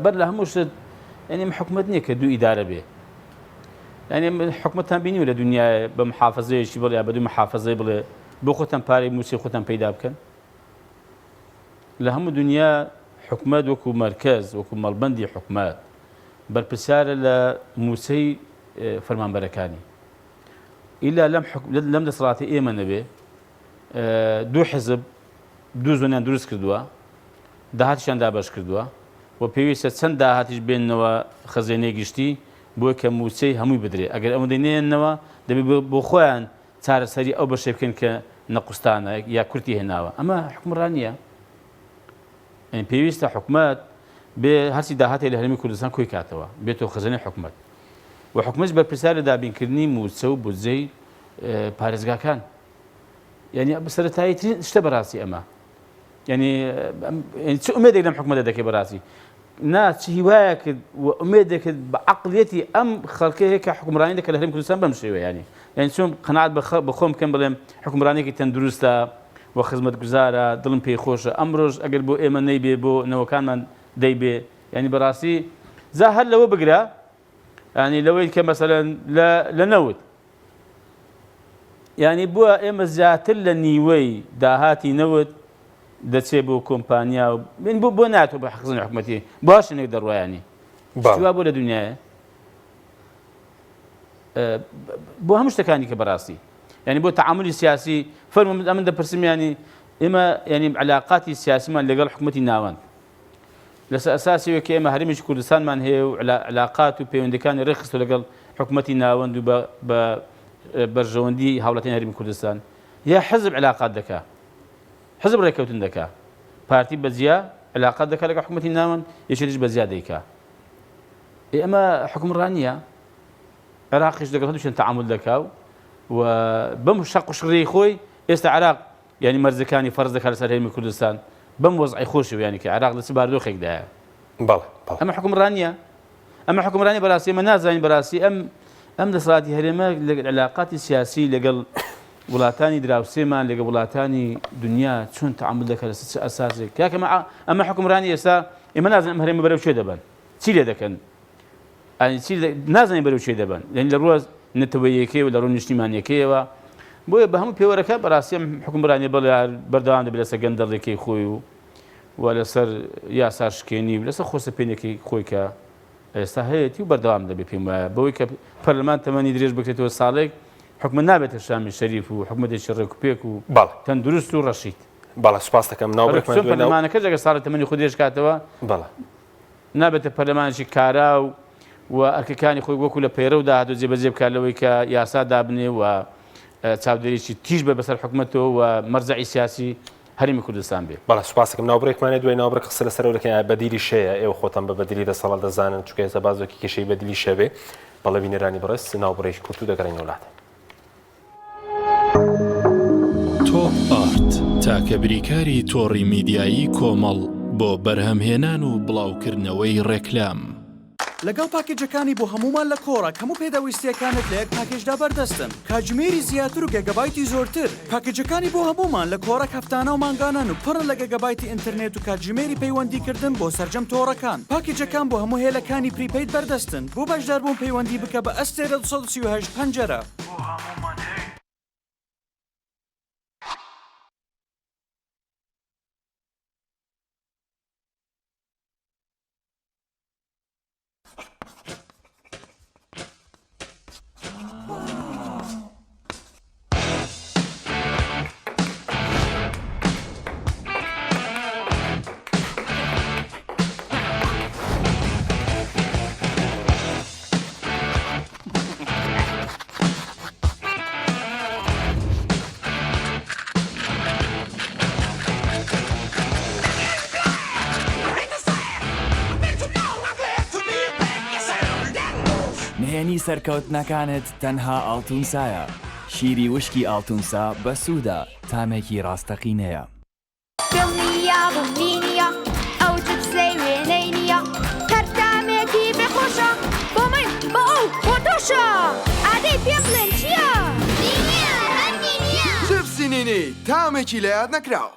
بەر لە هەموو شت ینی حکوومەت نییە کە دوو ئیدارە بێ ینی حکوومەتتان بینیوە لە دنیای بە محافەزەیەکی بڵێ یا بە دوو محافەزەی بڵێ بۆ خۆتان پارەی موسی خۆتان پەیدا بکەن لە هەموو دنیا حکوومەت وەکو مەرکەز وەکو مەڵبەندی حکوومەت بەرپرسیارە لە موسەی فەرمانبەرەکانی ئیلا لەم دەسەڵاتی ئێمە نەبێ دوو حزب دوو زۆنیان دروست کردووە داهاتیشیان دابەش کردووە و پێویستە چەند داهاتیش بێننەوە خەزێنەی گشتی بۆی کە موسەی هەمووی بدرێ ئەگەر ئەمە دەینێنەوە دەبێت بۆ خۆیان چارەسەری ئەو بەشێ بکەن کە نەقوستانە یا کورتی هێناوە ئەمە حکومڕانیە پێویستە حکوومەت بێ هەرچی داهاتی لە هەرێمی کوردستان کۆی کاتەوە بێتەوە خەزانەی حکوومەت و حکوومەت بەرپرسیار لە دابینکردنی موسە و بودجەی پارێزگاکان یعنی بەسەرەتاییترین شتە بەڕاستی ئەمە یعنی چ ئومێدێک لەم حکوومەتە دەکەی بەڕاستی ناس هواية كد وأميدة كد بعقليتي خلقي هيك حكمرانية دك الهرم كردستان بمشي يعني شو قناعات بخوم كم بلهم حكمرانية كي تندرستا وخدمة جزارة ظلم بيخوش أمرج أجر بو إيمان نيبي بو نو كان من ديبي يعني براسي زهر لو بقرا يعني لو مثلا لنوت يعني بو إما زات لنيوي داهاتي نوت دتسيبو كومبانيا من بو ناتو بحقزن حكومتي باش نقدر يعني شو بو الدنيا بو همش تكاني كبراسي يعني بو تعاملي سياسي فرم من ده برسم يعني اما يعني علاقاتي السياسيه اللي قال حكومتي ناوان لس اساسي وكي اما هرمش كردستان من هي علاقات وبيوند كان رخص ولا قال حكومتي ناوان دو برجوندي هاولتين هرم كردستان يا حزب علاقات دكا حزب ركوتن دكا بارتي بزيا علاقات دكا لك حكومتي ناوان يشرج بزياده دكا اما حكم رانيا عراقيش دكا هدوش تعامل دكا وبم شق شري خوي استعراق يعني مرزكاني فرزك على سرهم كردستان بم وضعي خوش يعني كعراق لسبار دوخك ده بله اما حكم رانيا براسي منازين براسي ام لصلاتي هرمه العلاقات السياسيه لقل ولاتاني دراوسيما لقل ولاتاني دنيا شلون تعامل لك اساسي كما اما حكم رانيا اسا منازين هرمه برو شي دبن سيلي دكن يعني سيلي نازين برو شي دبن لان الروز نتويكي ولا رون اجتماعيكي و بو بهم بيوركا براسيم حكم براني بردان بلا سكندر لكي خوي ولا سر يا ساشكيني ولا سر خوس بينكي خويكا استهيتي وبردان دبي بيما بويك برلمان تماني دريج بكتو صالح حكم النابت الشام الشريف وحكم الشرك بيكو تندرس رشيد بالا سباستك من نوبرك ما برلمان كجا صار تماني خديش كاتوا بالا نابت البرلمان شي كاراو وأركاني خوي وكل بيرو ده هذا زيب زيب كالوي كياسا دابني و تاودريشي تيجبه بس حكومته ومرزعي سياسي هرمي كردستان به. بالا سپاسك من نوبرك ما ندوي نوبرك خسر سرور كان بديل الشيء أو خوتم ببديل ده صلاة الزان شو كذا بعضو كي شيء بديل الشيء به بالا بينيراني برس نوبريش كتو ده كرين ولاد. توب آرت تاكبريكاري توري ميدياي كومل بو برهمهێنان و بڵاوکردنەوەی ڕێکلام. لەگەڵ پاکێجەکانی بۆ هەمومان لە کۆڕە هەموو پێداویستیەکانت لە یەک پاکێجدا بەردەستن کاتژمێری زیاتر و گەگەبایتی زۆرتر پاکێجەکانی بۆ هەمومان لە کۆڕە هەفتانە و مانگانان و پڕن لە گەگەبایتی ئینتەرنێت و کاتژمێری پەیوەندیکردن بۆ سەرجەم تۆڕەکان پاکێجەکان بۆ هەموو هێلەکانی پریپەید بەردەستن بۆ بەشداربوون پەیوەندی بکە بە ئەستێرە 238 پەنجەرە. نهێنی سەرکەوتنەکانت تەنها ئاڵتونسایە شیری وشکی ئاڵتونسا بە سوودا تامێکی ڕاستەقینەیە دڵنیا بمبینیە ئەو جبسەی وێنەی نییە هەر تامێکی بخۆشە بۆ من بە ئەو بۆ تۆشە ئادەی پێ بڵێن چییە؟ جبسی نینی تامێکی لە یاد نەکراوە.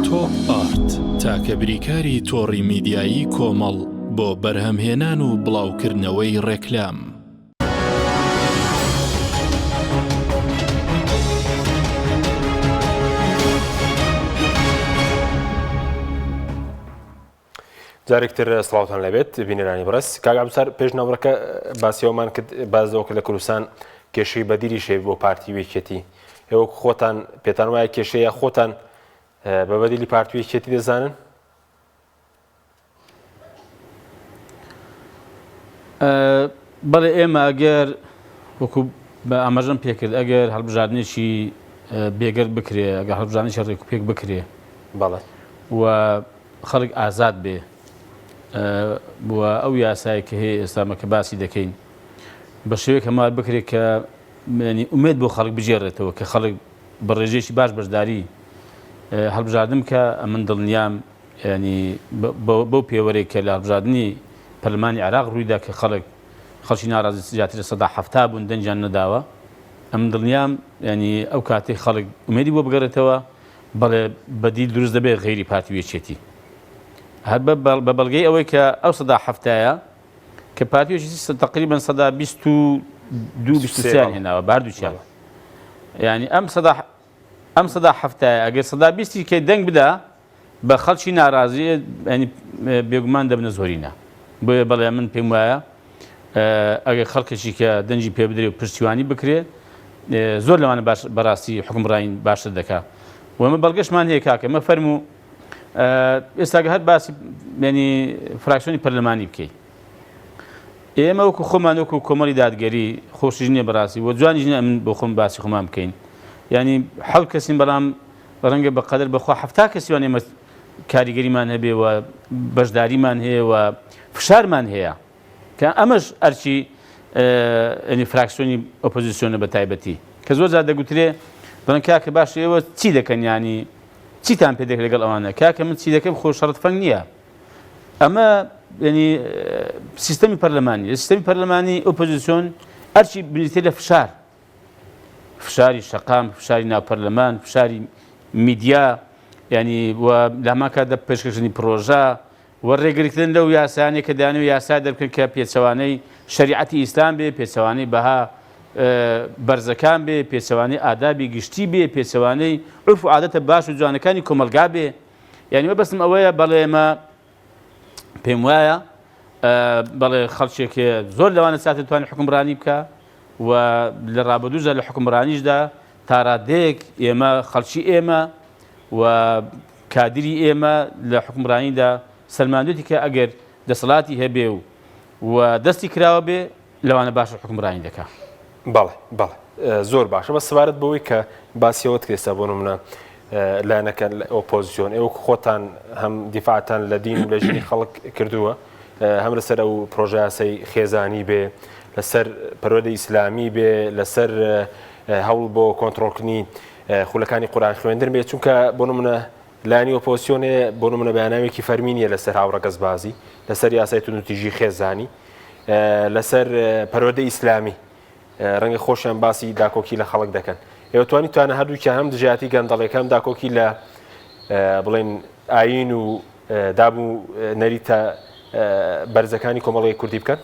توپ آرت تاکەبریکاری تۆڕی میدیایی کۆمەڵ بۆ بەرهەمهێنان و بڵاوکردنەوەی ڕێکلام. جارێکتر سڵاوتان لەبێت بینێرانی بەڕێز کاک عەبدولسەر پێش ناوڕەکە باسیەوەمان کرد بازەوە کرد لە کوردستان کێشەی بەدیری شێ بۆ پارتی وێکێتی ئێوە خۆتان پێتان وایە کێشەیە خۆتان بە بەدیلی پارتی وێکێتی دەزانن؟ بەڵێ ئێمە ئەگەر وەکو بە ئاماژەم پێکرد ئەگەر هەڵبژاردنێکی بێگەر بکرێ ئەگەر هەڵبژاردنێکی ڕێک و پێک بکرێ بەڵێ و خەڵک ئازاد بێ بووە ئەو یاسای کە هەیە ئێستامە کە باسی دەکەین بە شێوەیەک هەمار بکرێت کە ئومێد بۆ خەڵک بژێڕێتەوە کە خەڵک بە ڕێژێکی باش بەشداری هەڵبژاردن کە من دڵنیام ینی بەو پێوەرەی کە لە هەڵبژاردننی پەرلەمانی عێراق ڕوویدا کە خەڵکی ناڕازی زیاتر لە 170 بوون دەنجیان نەداوە ئەم دڵنیام ینی ئەو کاتێک خەڵک ئومێدی بۆ بگەڕێتەوە بەڵێ بەدیل دروست دەبێت غەیری پارتی وێچێتی هەر بە بەڵگەی ئەوەی کە ئەو 170 کە پارتیۆکی تقریبا 122 هێناوە باردووچیان ینی ئەم 170 ئەگەر 120 کە دەنگ بدا بە خەڵکی ناڕازی ینی بێگومان دەبنە زۆرینە بۆیە بەڵێ من پێم وایە ئەگەر خەڵکێکی کە دەنجی پێ بدرێت و پشتیوانی بکرێت زۆر لەوانە بەڕاستی حکومڕانی باشتر دەکات وەمە بەڵگەشمان هەیە کاکە مە فەرموو ئێستاگە هەر باسی ینی فراکسیۆنی پەرلەمانی بکەیت ئێمە وەکو خۆمان وەکو کۆمەڵی دادگەری خۆشیش نییە بەڕاستی وە جوانیش نییە من بۆ خۆم باسی خۆمان بکەین ینی حەوت کەسین بەڵام ڕەنگە بەقەدر بەخوا 70 کەسیوان ئێمە کاریگەریمان هەبێ و بەشداریمان هەیە و فشارمان هەیە کە ئەمەش ئەرچی ینی فراکسیۆنی ئۆپۆزیسیۆنە بە تایبەتی کە زۆر جار دەگوترێ بڵێن کاکە باش ئێوە چی دەکەن ینی چیتان پێ دەکرێت لەگەڵ ئەوانە کاکە من چی دەکەم خۆ شەڕەت فەنگ نییە ئەمە ینی سیستەمی پەرلەمانی سیستەمی پەرلەمانی ئۆپۆزیسیۆن ئەرچی بنیتێ لە فشاری شەقام فشاری ناوپەرلەمان فشاری میدیا ینی لە هەمان کاتدا پێشکەشتنی پرۆژە و ڕێگریکردن لەو یاسانەی کە دانوێت یاسا دەبکەن کە پێچەوانەی شەریعەتی ئیسلام بێ پێچەوانەی بەها بەرزەکان بێ پێچەوانەی ئادابی گشتی بێ پێچەوانەی عورف و عادەتە باش و جوانەکانی کۆمەلگا بێ یعنی مە بەسم ئەوەیە بەڵێ ئێمە پێم وایە بەڵێ خەڵکێکێ زۆر لەوانە ساتێت توانێت حکومڕانی بکە و لە ڕابردوودا لە حکومڕانیشدا تا ڕادەیەک ئێمە خەڵکی ئێمە و کادری ئێمە لە حکومڕانیدا سەرماندوێتی کە ئەگەر دەسەڵاتی هەبێ و دەستی کراوە بێ لەوانە باشە حکومڕانی دەکات بەڵێ زۆر باشە بە سەبارەت بەوەی کە باسیەوەت کرێستا بۆ نمونە لایەنەکە ئۆپۆزیسیۆن ئێوە خۆتان هەم دیفاعتان لە دین و لە ژینی خەڵک کردووە هەم لەسەر ئەو پرۆژە یاسای خێزانی بێ لەسەر پەروەردەی ئیسلامی بێ لەسەر هەوڵ بۆ کۆنتڕۆڵکردنی خولەکانی قورئان خوێندن بێت چونکە بۆ نمونە لایەنی ئۆپۆزیسیۆنێ بۆ نمونە بەیاننامێکی فەرمینیە لەسەر هاوڕەگەزبازی لەسەر یاسای تونوتیژی خێزانی لەسەر پەروەردەی ئیسلامی ڕەنگە خۆشیان باسی داکۆکی لە خەڵک دەکەن ئێوە توانی توانە هەردووکە هەم دژایەتی گەندەڵەکەم داکۆکی لە بڵێن ئاین و دابوو نەریتە بەرزەکانی کۆمەڵی کوردی بکەن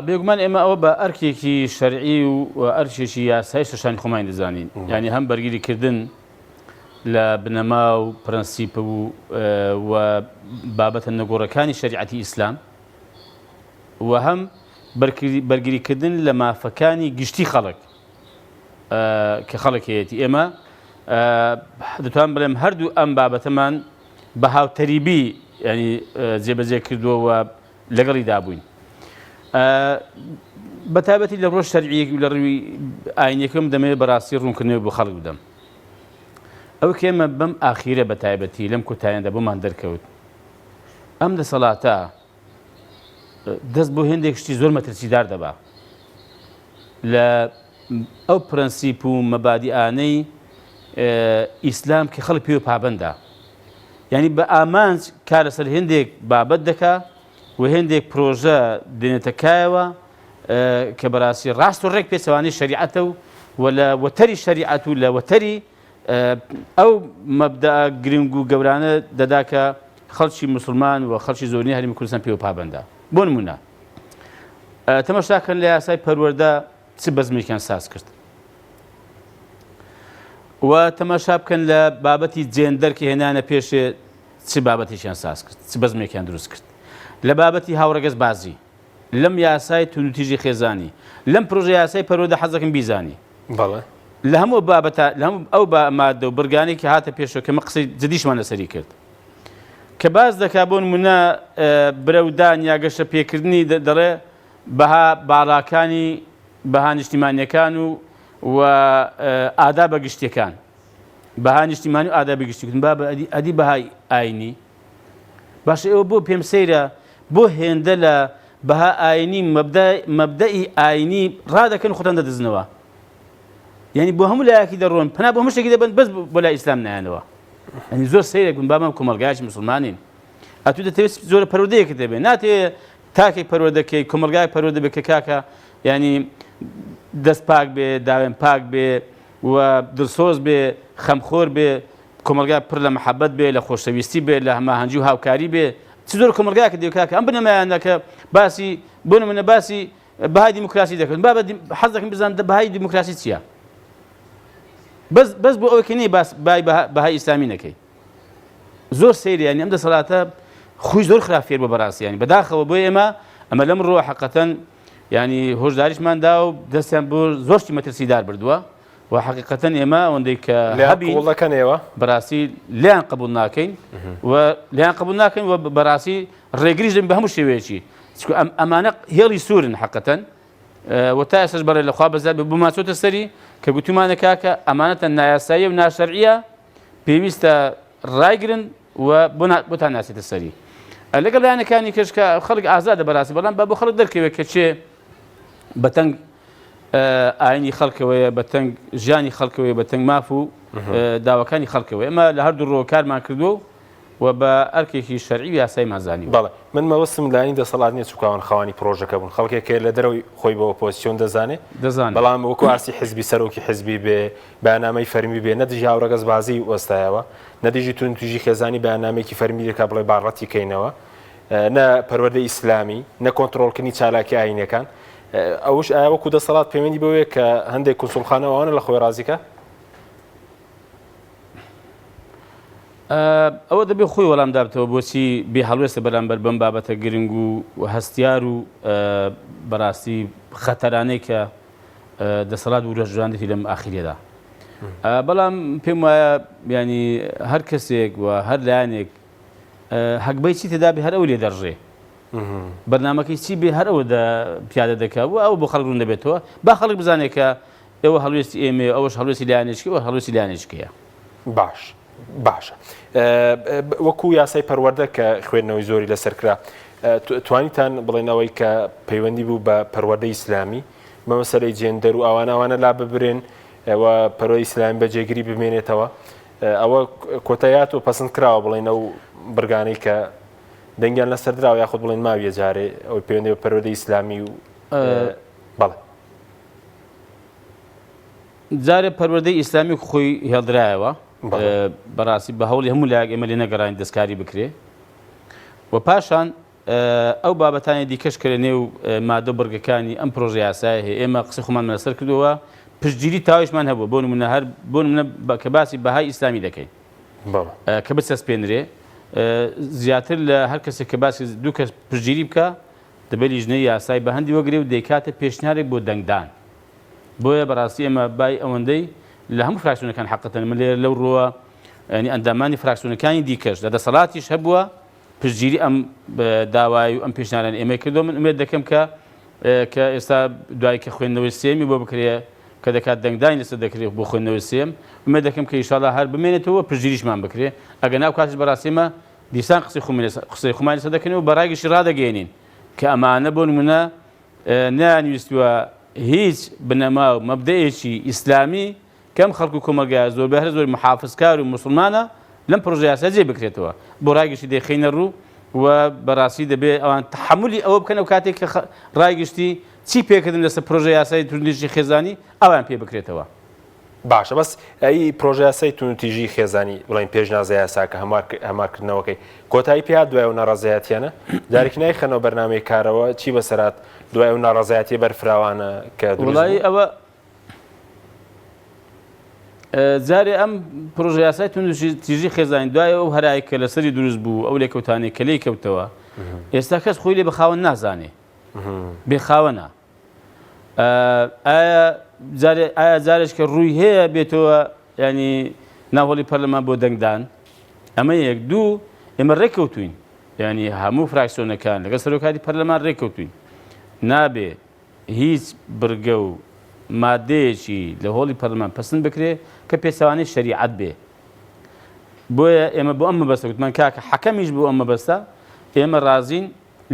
بێگومان ئێمە ئەوە بە ئەرکێکی شەرعی و ئەرکێکی یاسای شەشانی خۆمان دەزانین ینی هەم بەرگریکردن لە بنەما و پرەنسیپە و بابەتە نەگۆڕەکانی شەریعەتی ئیسلام و هەم بەرگریکردن لە مافەکانی گشتی خەڵک کە خەڵکێتی ئێمە دەتوان بڵێم هەردوو ئەم بابەتەمان بە هاوتەریبی ینی جێبەجێ کردووە و لەگەڵی دابووین بە تایبەتی لە ڕۆژ شەرعیەک و لە ڕووی ئاینەکەم دەمەوێت بەڕاستی ڕوونکردنەوە بۆ خەڵک بدەم ئەو کێمە بەم ئاخیرە بە تایبەتی لەم کۆتاییاندا بۆمان دەرکەوت ئەم دەسەڵاتە دەست بۆ هێندێک شتی زۆر مەترسیدار دەبا لە ئەو پرەنسیپ و مەبادیئانەی ئیسلام کە خەڵک پێوە پابەندە یعنی بە ئامانج کار لەسەر هێندێک بابەت دەکا و هێندێک پرۆژە دێنێتەکایەوە کە بەڕاستی ڕاست و ڕێک پێچەوانەی شەریعەتە و لە وەتەری شەریعەت و لە وەتەری ئەو مەبدە گرنگ و گەورانە دەدا کە خەڵکی موسڵمان و خەڵکی زۆرینەی هەرێمی کوردستان پێوە پابەندە بۆ نمونە تەماشاکەن لە یاسای پەروەردە چ بەزمێکیان ساز کرد و تەماشا بکەن لە بابەتی جێندەر کە هێنانە پێشێ چ بابەتێکیان ساز کرد چ بەزمێکیان دروست کرد لە بابەتی هاوڕەگەز بازی لەم یاسای تونوتیژی خێزانی لەم پرۆژە یاسای پەروەردە حەزەکەم بیزانی لە هەموو بابەتە لە هەموو ئەو مادە و بڕگانی کە هاتە پێشەوە کە مە قسەی جدیشمان لەسەری کرد کە باز دەکا بۆ نمونە برەودان یا گەشە پێکردنی دەڵێ بەها باڵاکانی بەها نیشتیمانیەکان و ئادا بە گشتیەکان بەها نیشتیمانی و ئادا بە گشتیکردن با ئەدی بەهای ئاینی باشە ئێوە بۆ پێم سەیرە بۆ هێندە لە بەها ئاینی مەبدەئی ئاینی ڕادەکەن خۆتان دەدزنەوە يعني بۆ هەموو لایەکی دەڕۆن پنا بۆ هەموو شتێکی دەبن بەس بۆ لای ئیسلام نایەنەوە ینی زۆر سەیرێک بن بابام کۆمەلگایکی مسلمانین ئەتو دەتەوێت زۆر پەروەردەیەکت دەبێت ناتێ تاکێک پەروەردەکەی کۆمەلگای پەروەردە بێت کە کاکە ینی دەست پاک بێ داوێن پاک بێ و دڵسۆز بێ خەمخۆر بێ کۆمەلگای پڕ لە محەبەت بێ لە خۆشەویستی بێ لە هەماهەنگی و هاوکاری بێ چ زۆر کۆمەلگایەکە دێ کاکە ئەم بنەمایانە کە باسی بۆ نمونە باسی بەهای دیموکراسی دەکەن با حەز دەکەم بزانم بەهای دیموکراسی چییە بەس بۆ ئەوەی نی بەهای ئیسلامی نەکەی زۆر سەیری ینی ئەم دەسەڵاتە خۆی زۆر خراپێر بۆ بەڕاستی ینی بەداخەوە بۆ ئێمە ئەمە لەم ڕۆ حەقەتەن ینی هۆشداریشمان دا و دەستیان بۆ زۆرشتی مەترسیدار بردووە و حقیقەتەن ئێمە ئەوەندەی کە هەبیڵەکەنەوە بەڕاستی لیان قبول ناکەین و لیان قبول ناکەین و بەڕاستی ڕێگریش دەبین بە هەموو شێوەیەکی چکە ئەمانە هێڵی سوورن حقەتەن و تا ئێستاش بەڕێ لەخوا بەزار بوومان چۆتە سەری کە گوتومانە کاکە ئەمانەتە نایاساییە و ناشەرعیە پێویستە ڕایگرن و بۆتان ناسێتە سەری لەگەڵ لایەنەکانی کەشکە خەڵک ئازادە بەڕاستی بەڵام بۆ خەڵک دەرکەوێت کە چێ بەتەنگ ئاینی خەڵکەوەیە بەتەنگ ژیانی خەڵکەوەی بەتەنگ ماف و داواکانی خەڵکەوە ئێمە لە هەردوو ڕۆ کارمان کردو و بە ئەرکێکی شەرعی یاسای مازانی بەڵێ من مەوەستم لایەنی دەسەڵات نییە چووکاوان خەوانی پرۆژەکە بوون خەڵکێک لە دەرەوەی خۆی بە ئۆپۆزیسیۆن دەزانێت بەڵام وەکو ئاسی حزبی سەرۆکی حزبی بێ بەیانامەی فەرمی بێ نەدژی هاوڕەگەز بازی وەستایەوە نەدیژی تونتوژی خێزانی بەیانامێکی فەرمی دەکا بڵێ باڕەتی کەینەوە نە پەروەردەی ئیسلامی نە کۆنتڕۆڵکردنی چالاکی ئاینەکان ئەوش ئایا وەکو دەسەڵات پەیوەندی بەوەیە کە هەندێک کونسوڵخانەوەوانە لە خۆی ڕازیکە ئەوە دەبێ خۆی وەڵام دابێتەوە بۆچی بێ هەڵوێستە بەرامبەر بەم بابەتە گرنگ و هەستیار و بەڕاستی خەتەرانەی کە دەسەڵات و ڕژوانێتی لەم ئاخیرێدا بەڵام پێم وایە ینی هەر کەسێک و هەر لایەنێک هەکبەی چی تێدا بێ هەر ئەو لێ دەڕژێ بەرنامەکەی چی بێ هەر ئەوە پیادە دەکات و ئەو بۆ خەڵک ڕوون دەبێتەوە با خەڵک بزانێت کە ئێوە هەڵوێستی ئێمێ ئەوەش هەڵوێستی لایەنێکی و هەڵوێستی لایەنێکیە باشە وەکو یاسای پەروەردە کە خوێندنەوەی زۆری لەسەرکرا توانیتان بڵێنەوەی کە پەیوەندی بوو بە پەروەردەی ئیسلامی بە مەسەلەی جێندەر و ئەوانە لا ببرێن ئەوە پەروەردەی ئیسلامی بەجێگیری بمێنێتەوە ئەوە کۆتایات و پەسەند کراوە بڵێنە و بڕگانەی کە دەنگیان لەسەر درراوە یاخود بڵێن ماویە جارێ ئەوەی پەیوەندی بە پەروەردەی ئیسلامی و بەڵێ جارێ پەروەردەی ئیسلامی خۆی هێڵدرایەوە بەڕاستی بە هەوڵی هەموو لایەک ئێمە لێ نەگەڕین دەستکاری بکرێ و پاشان ئەو بابەتانی دیکەش کرێ نێو مادە بڕگەکانی ئەم پرۆژە یاسای هەیە ئێمە قسەی خۆمان لەسەر کردووە پشتگیری تاویشمان هەبوو بۆ نمونە هەر بۆ نمونە کە باسی بەهای ئیسلامی دەکەین کە بچەسپێنرێ زیاتر لە هەر کەسێک کە باسی دوو کەس پشتگیری بکە دەبێت لیژنەی یاسای بە هەندی وەگرێ و دەیکاتە پێشنیارێک بۆ دەنگدان بۆیە بەڕاستی ئێمە بای ئەوەندەی لە هەموو فراکسیۆنەکان حقیقەتەن من لێرە لەو ڕۆوە ینی ئەندامانی فراکسیۆنەکانی دیکەش لە دەسەڵاتیش هەبووە پشتگیری ئەم داوای و ئەم پێشنیاران ئێمە کردو من ئومێد دەکەم کە ئێستا دوای کە خوێندنەوەی سێمی بۆ بکرێ کە دەکات دەنگدانی لەسەر دەکرێت بۆ خوێندنەوەی سێم ئومێد دەکەم کە ئینشاڵڵا هەر بمێنێتەوە پشتگیریشمان بکرێ ئەگەر ناو کاتیش بەڕاستیمە دیسان قسەی خۆمان لەسەر دەکەنەوە بە ڕایگەشی ڕادەگەێنین کە ئەمانە بۆ نمونە نانویستووە هیچ بنەما و مەبدەیەکی ئیسلامی کەم خەڵک و کۆمەلگایە زۆر بەهرە زۆر محافزکار و مسلمانە لەم پرۆژە یاسا جێ بکرێتەوە بۆ ڕایگەشتی دەخینە ڕوو و بەڕاستی دەبێت ئەوان تحملی ئەوە بکەن و کاتێک کە ڕایگەشتی چی پێکردن لەسەر پرۆژە یاسای تونتیژی خێزانی ئەوان پێ بکرێتەوە باشە بەس ئەی پرۆژە یاسای تونتیژی خێزانی بڵین پێشنازە یاساکە هەمارکردنەوەکەی کۆتایی پێ دوای و ناڕازایەتیانە جارێک نایخەنەوە بەرنامەی کارەوە چی بەسەرات دوای و ناڕازایەتی بەرفراوانە کە وڵی ئەوە جارێ ئەم پرۆژە یاسای تونتیژی خێزانی دوای ئەو هەرای کە لەسەری دروست بوو ئەو لێکەوتانەی کە لێی کەوتەوە ئێستا کەس خۆی لێ بەخاوەن نازانێ بێخاوەنە ئایا جارێک کە ڕووی هەیە بێتەوە ینی ناوەڵی پەرلەمان بۆ دەنگدان ئەمە یەک دوو ئێمە ڕێککەوتوین ینی هەموو فراکسیۆنەکان لەگەڵ سەرۆکاتی پەرلەمان ڕێککەوتوین نابێ هیچ بڕگە و مادەیەکی لە هۆڵی پەرلەمان پەسەند بکرێ کە پێچەوانەی شەریعەت بێ بۆیە ئێمە بۆ ئەم مەبەستە وتمان کاکە حەکەمیش بۆ ئەم مەبەستە ئێمە ڕازین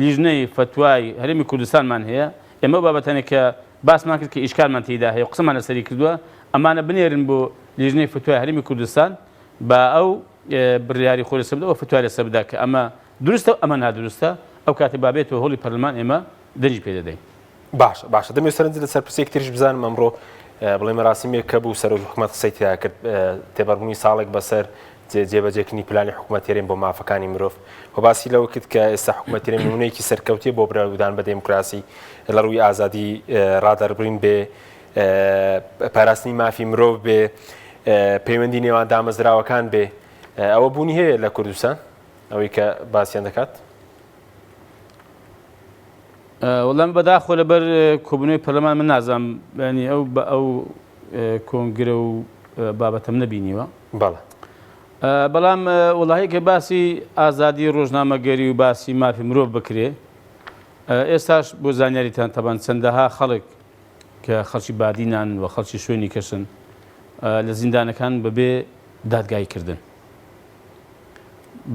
لیژنەی فتوای هەرێمی کوردستانمان هەیە ئێمە بابەتەنێک کە باسمان کرد کە ئیشکالمان تێیدا هەیە قسەمان لەسەری کردووە ئەمانە بنێرن بۆ لیژنەی فتوای هەرێمی کوردستان با ئەو بڕیاری خۆی لەسەر بدەوە فتوای لەسەر بدا کە ئەمە دروستە و ئەمە نادروستە ئەو کاتێ بابێتەوە هەوڵی پەرلەمان ئێمە دەنجی پێ دەدەین. باشە دەمێت سەرنج لەسەر پرسێک تریش بزانم ئەمڕۆ بڵێ مەراسیمێک کە بوو سەرۆکی حکوومەت قسەی تیا کرد تێبەربوونی ساڵێک بەسەر جێبەجێکردنی پلانی حکوومەتیرێن بۆ مافەکانی مرۆڤ و باسی لەوە کرد کە ئێستا حکوومەتیرێن نمونەیەکی سەرکەوتێ بۆ بڕێوەدان بە دێموکراسی لە ڕووی ئازادی ڕادەربڕین بێ پاراستنی مافی مرۆڤ بێ پەیوەندی نێوان دامەزراوەکان بێ ئەوە بوونی هەیە لە کوردستان ئەوەی کە باسییان دەکات وەڵام بەداخۆ لەبەر کۆبوونەوەی پەرلەمان من نازانم ینی ئەو بە ئەو کۆنگرە و بابەتەم نەبینیوە بەڵام وڵاهی کە باسی ئازادی ڕۆژنامەگەری و باسی مافی مرۆڤ بکرێ ئێستاش بۆ زانیاریتان تەبان چەندەها خەڵک کە خەڵکی بادینان و خەڵکی شوێنی کەشن لە زیندانەکان بەبێ دادگایی کردن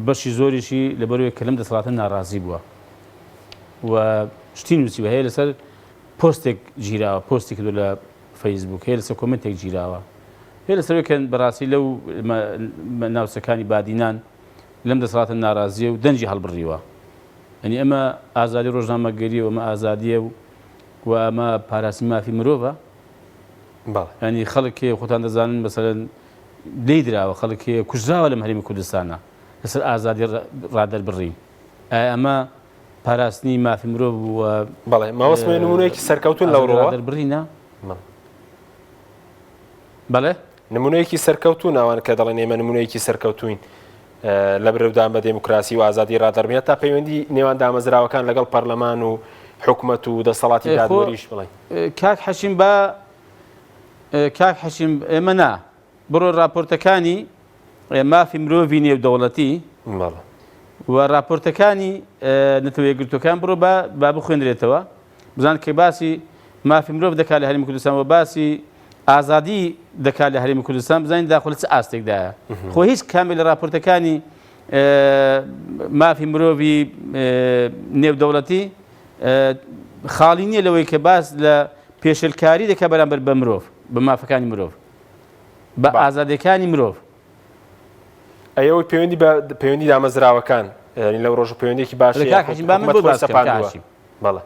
بەشی زۆریشی لەبەرەوەی کە لەم دەسەڵاتە ناڕازی بووە و شتی نووسیوە هەیە لەسەر پۆستێک گیراوە پۆستی کردو لە فەیسبوک هەیە لەسەر کۆمنتێک گیراوە هەیە لەسەرەوەی کە بەڕاستی لەو ناوچەکانی بادینان لەم دەسەڵاتە ناڕازیە و دەنجی هەڵبڕیوە ئەنی ئەمە ئازادی ڕۆژنامەگەریە و ئەمە ئازادیە و ئەمە پاراسی مافی مرۆڤە ینی خەڵکێ خۆتان دەزانن بەسەرەن دەی درراوە خەڵکێ کوژراوە لەم هەرێمی کوردستانە لەسەر ئازادی ڕادەربڕین ئەمە پاراستنی مافی مرۆڤ بووە بەڵێ ماوەسمێ نمونەیەکی سەرکەوتون لەوڕۆوە دەربڕینە بەڵێ نمونەیەکی سەرکەوتون ئەوان کە دەڵێن ئێمە نمونەیەکی سەرکەوتوین لە برەودان بە دێموکراسی و ئازادی ڕادەربڕین تا پەیوەندی نێوان دامەزراوەکان لەگەڵ پەرلەمان و حکوومەت و دەسەڵاتی دادوەریش بڵێ کاک حەشیم بە کاک حەشیم ئێمە نا بڕۆ راپۆرتەکانی مافی مرۆڤی نێودەوڵەتی و راپۆرتەکانی نەتەوە یەکگرتوەکان بڕۆ با بخوێنرێتەوە بزان کە باسی مافی مرۆڤ دەکات لە هەرێمی کوردستان و باسی ئازادی دەکات لە هەرێمی کوردستان بزانین داخۆ لە چ ئاستێکدایە خۆ هیچ کامێ لە راپۆرتەکانی مافی مرۆڤی نێودەوڵەتی خاڵی نییە لەوەی کە باس لە پێشلکاری دەکات بەرامبەر بە مرۆڤ بە مافەکانی مرۆڤ بە ئازادیەکانی مرۆڤ ئەوەی پەیوەندی دامەزراوەکان لەو ڕۆژ پەیوەندێکی باشە بەڵێ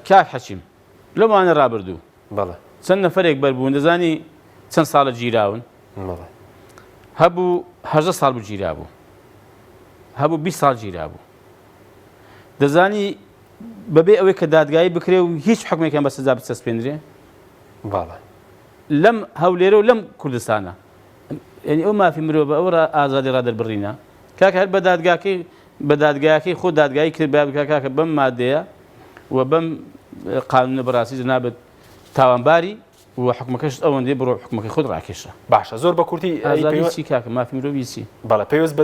کاک حەشیم لەوانە ڕابردوو بەڵێ چەند نەفەرێک بەربوون دەزانی چەند ساڵە گیراون هەبوو 18 ساڵ بوو گیرا بوو هەبوو 20 ساڵ گیرا بوو دەزانی بەبێ ئەوەی کە دادگایی بکرێ و هیچ حکمێکیان بە سزا بچەسپێنرێ لەم هەولێرە و لەم کوردستانە ینی ئەو مافی مرۆڤ ئەو ئازادی ڕادەربڕینە کاکە هەر بە دادگایەکەی خۆ دادگایی کرد کاکە بەم مادەیە و بەم قانونە بەڕاستی جەنابەت تاوانباری و حکومەکەش ئەوەندەی بڕۆ حکومەکەی خۆت ڕاکێشە باشە زۆر بە کورتی چی کاکە مافی مرۆڤی چی بەڵێ پێویست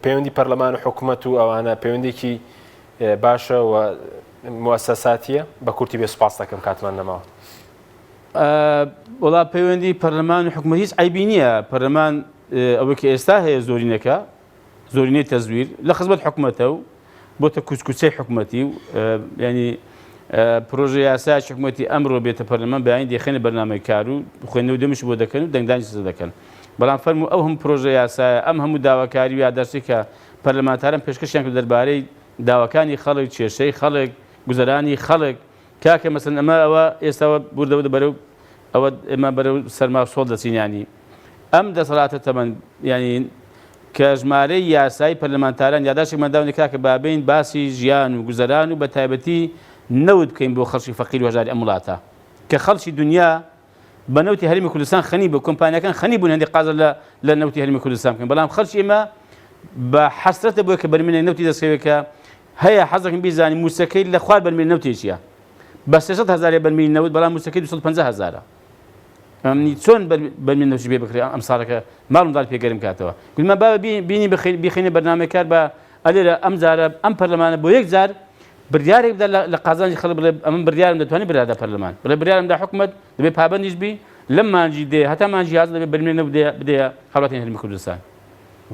پەیوەندی پەرلەمان و حکوومەت و ئەوانە پەیوەندێکی باشە و موسەساتیە بە کورتی بێ سوپاس دەکەم کاتمان نەماوە وڵا پەیوەندی پەرلەمان و حکومەت هیچ عیبی نییە پەرلەمان ئەوەی کە ئێستا هەیە زۆرینەکە زۆرینەی تەزویر لە خزمەت حکومەتە و بۆتە کوچکوچەی حکومەتی و ینی پرۆژه یاسای حکومەتی ئەمڕۆ بێتە پەرلەمان بەیانی دێخێنە بەرنامەی کار و خوێندنەوە دەمش بۆ دەکەن و دەنگدانی سزا دەکەن بەڵام فەرموو ئەو هەموو پرۆژه یاسایە ئەم هەموو داواکاری و یادداشتی کە پەرلەمانتاران پێشکەشیان کرد دەربارەی داواکانی خەڵک کێشەی خەڵک گوزەرانی خەڵک کاکە مەسەن ئەمە ئەوە ئێستاوە بوردەوە بەرەو ئەوە ئێمە بەرەو سەرما سۆڵ دەچینیانی ئەم دەسەڵاتە تەمەن ینی کە ژمارەی یاسایی پەرلەمانتاران یادداشتێکمان داونی کاکە بابین باسی ژیان و گوزەران و بە تایبەتی نەوت بکەین بۆ خەڵکی فەقیر و هەژاری ئەم وڵاتە کە خەڵکی دنیا بە نەوتی هەرێمی کوردستان خەنی بوو کۆمپانیەکان خەنی بوون هەندێک قازە لە نەوتی هەرێمی کوردستان بکەن بەڵام خەڵکی ئێمە بە حەسرەتە بووە کە بەرمێنی نەوتی دەستکەوێتکە هەیە حەزەکەم بیزانی موسەکەی لە خوار بەرمێنی نەوتێکیە بە 300,000 بەرمێنی نەوت بەڵام موسەکەی 250,000 ئەمنی چۆن بەرمێنی نەوتی بێ بکرێ ئەم ساڵەکە ماڵمدار پێگەرم کاتەوە گوتمان با بینی بخینە بەرنامەکار بە ئەلێرە ئەم جارە ئەم پەرلەمانە بۆ یەک جار بڕیارێک بدە لە قازانجی خەڵک بڵێ ئەمە بڕیارم دەتوانێت برادا پەرلەمان بڵێ بڕیارمدا حکومەت دەبێت پابەندیش بی لەم مانجی دێ هەتا مانجی هاز دەبێت بەرمێنە بدەیە هەوڵاتی هەرێمی کوردستان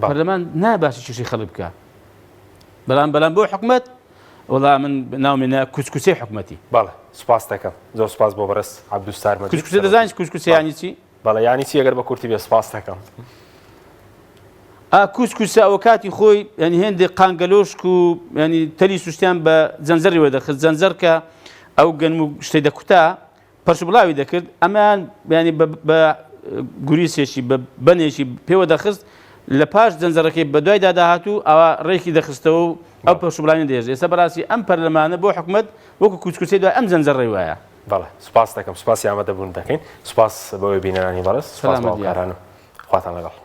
پەرلەمان ناباسی چێشەی خەڵک بکە بەڵام بۆ حکومەت وەڵام من ناومێنە کوچکوچەی حکومەتی بەڵێ سوپاس دەکەم زۆر سوپاس بۆ بەڕست عەبدولستار مەجید کوچکوچە دەزانیت کوچکوچە یانی چی؟ بەڵێ یانی چی ئەگەر بە کورتی بێ سوپاس دەکەم کوچکوچە ئەوە کاتی خۆی ینی هێندێک قانگەلۆشک و ینی تەلی سوشتیان بە جەنجەری وەدەخست جەنجەر کە ئەو گەنم و شتەی دەکوتا پەرش بڵاوی دەکرد ئەمان ینی بە گوریسێکی بە بەنێکی پێوە دەخست لە پاش جەنجەرەکەی بە دوای داداهاتوو ئەوە ڕێکی دەخستەوە و ئەو پەرشبڵانی دێژ ئێستا بەڕاستی ئەم پەرلەمانە بۆ حکومەت وەکو کوچکوچەی دوای ئەم جەنجەڕێی وایە بەڵێ سوپاس دەکەم سوپاسی ئامادەبوون دەکەین سوپاس بەوەی بینەرانی بەڕست سوپاس باوکارانم خواتان لەگەڵ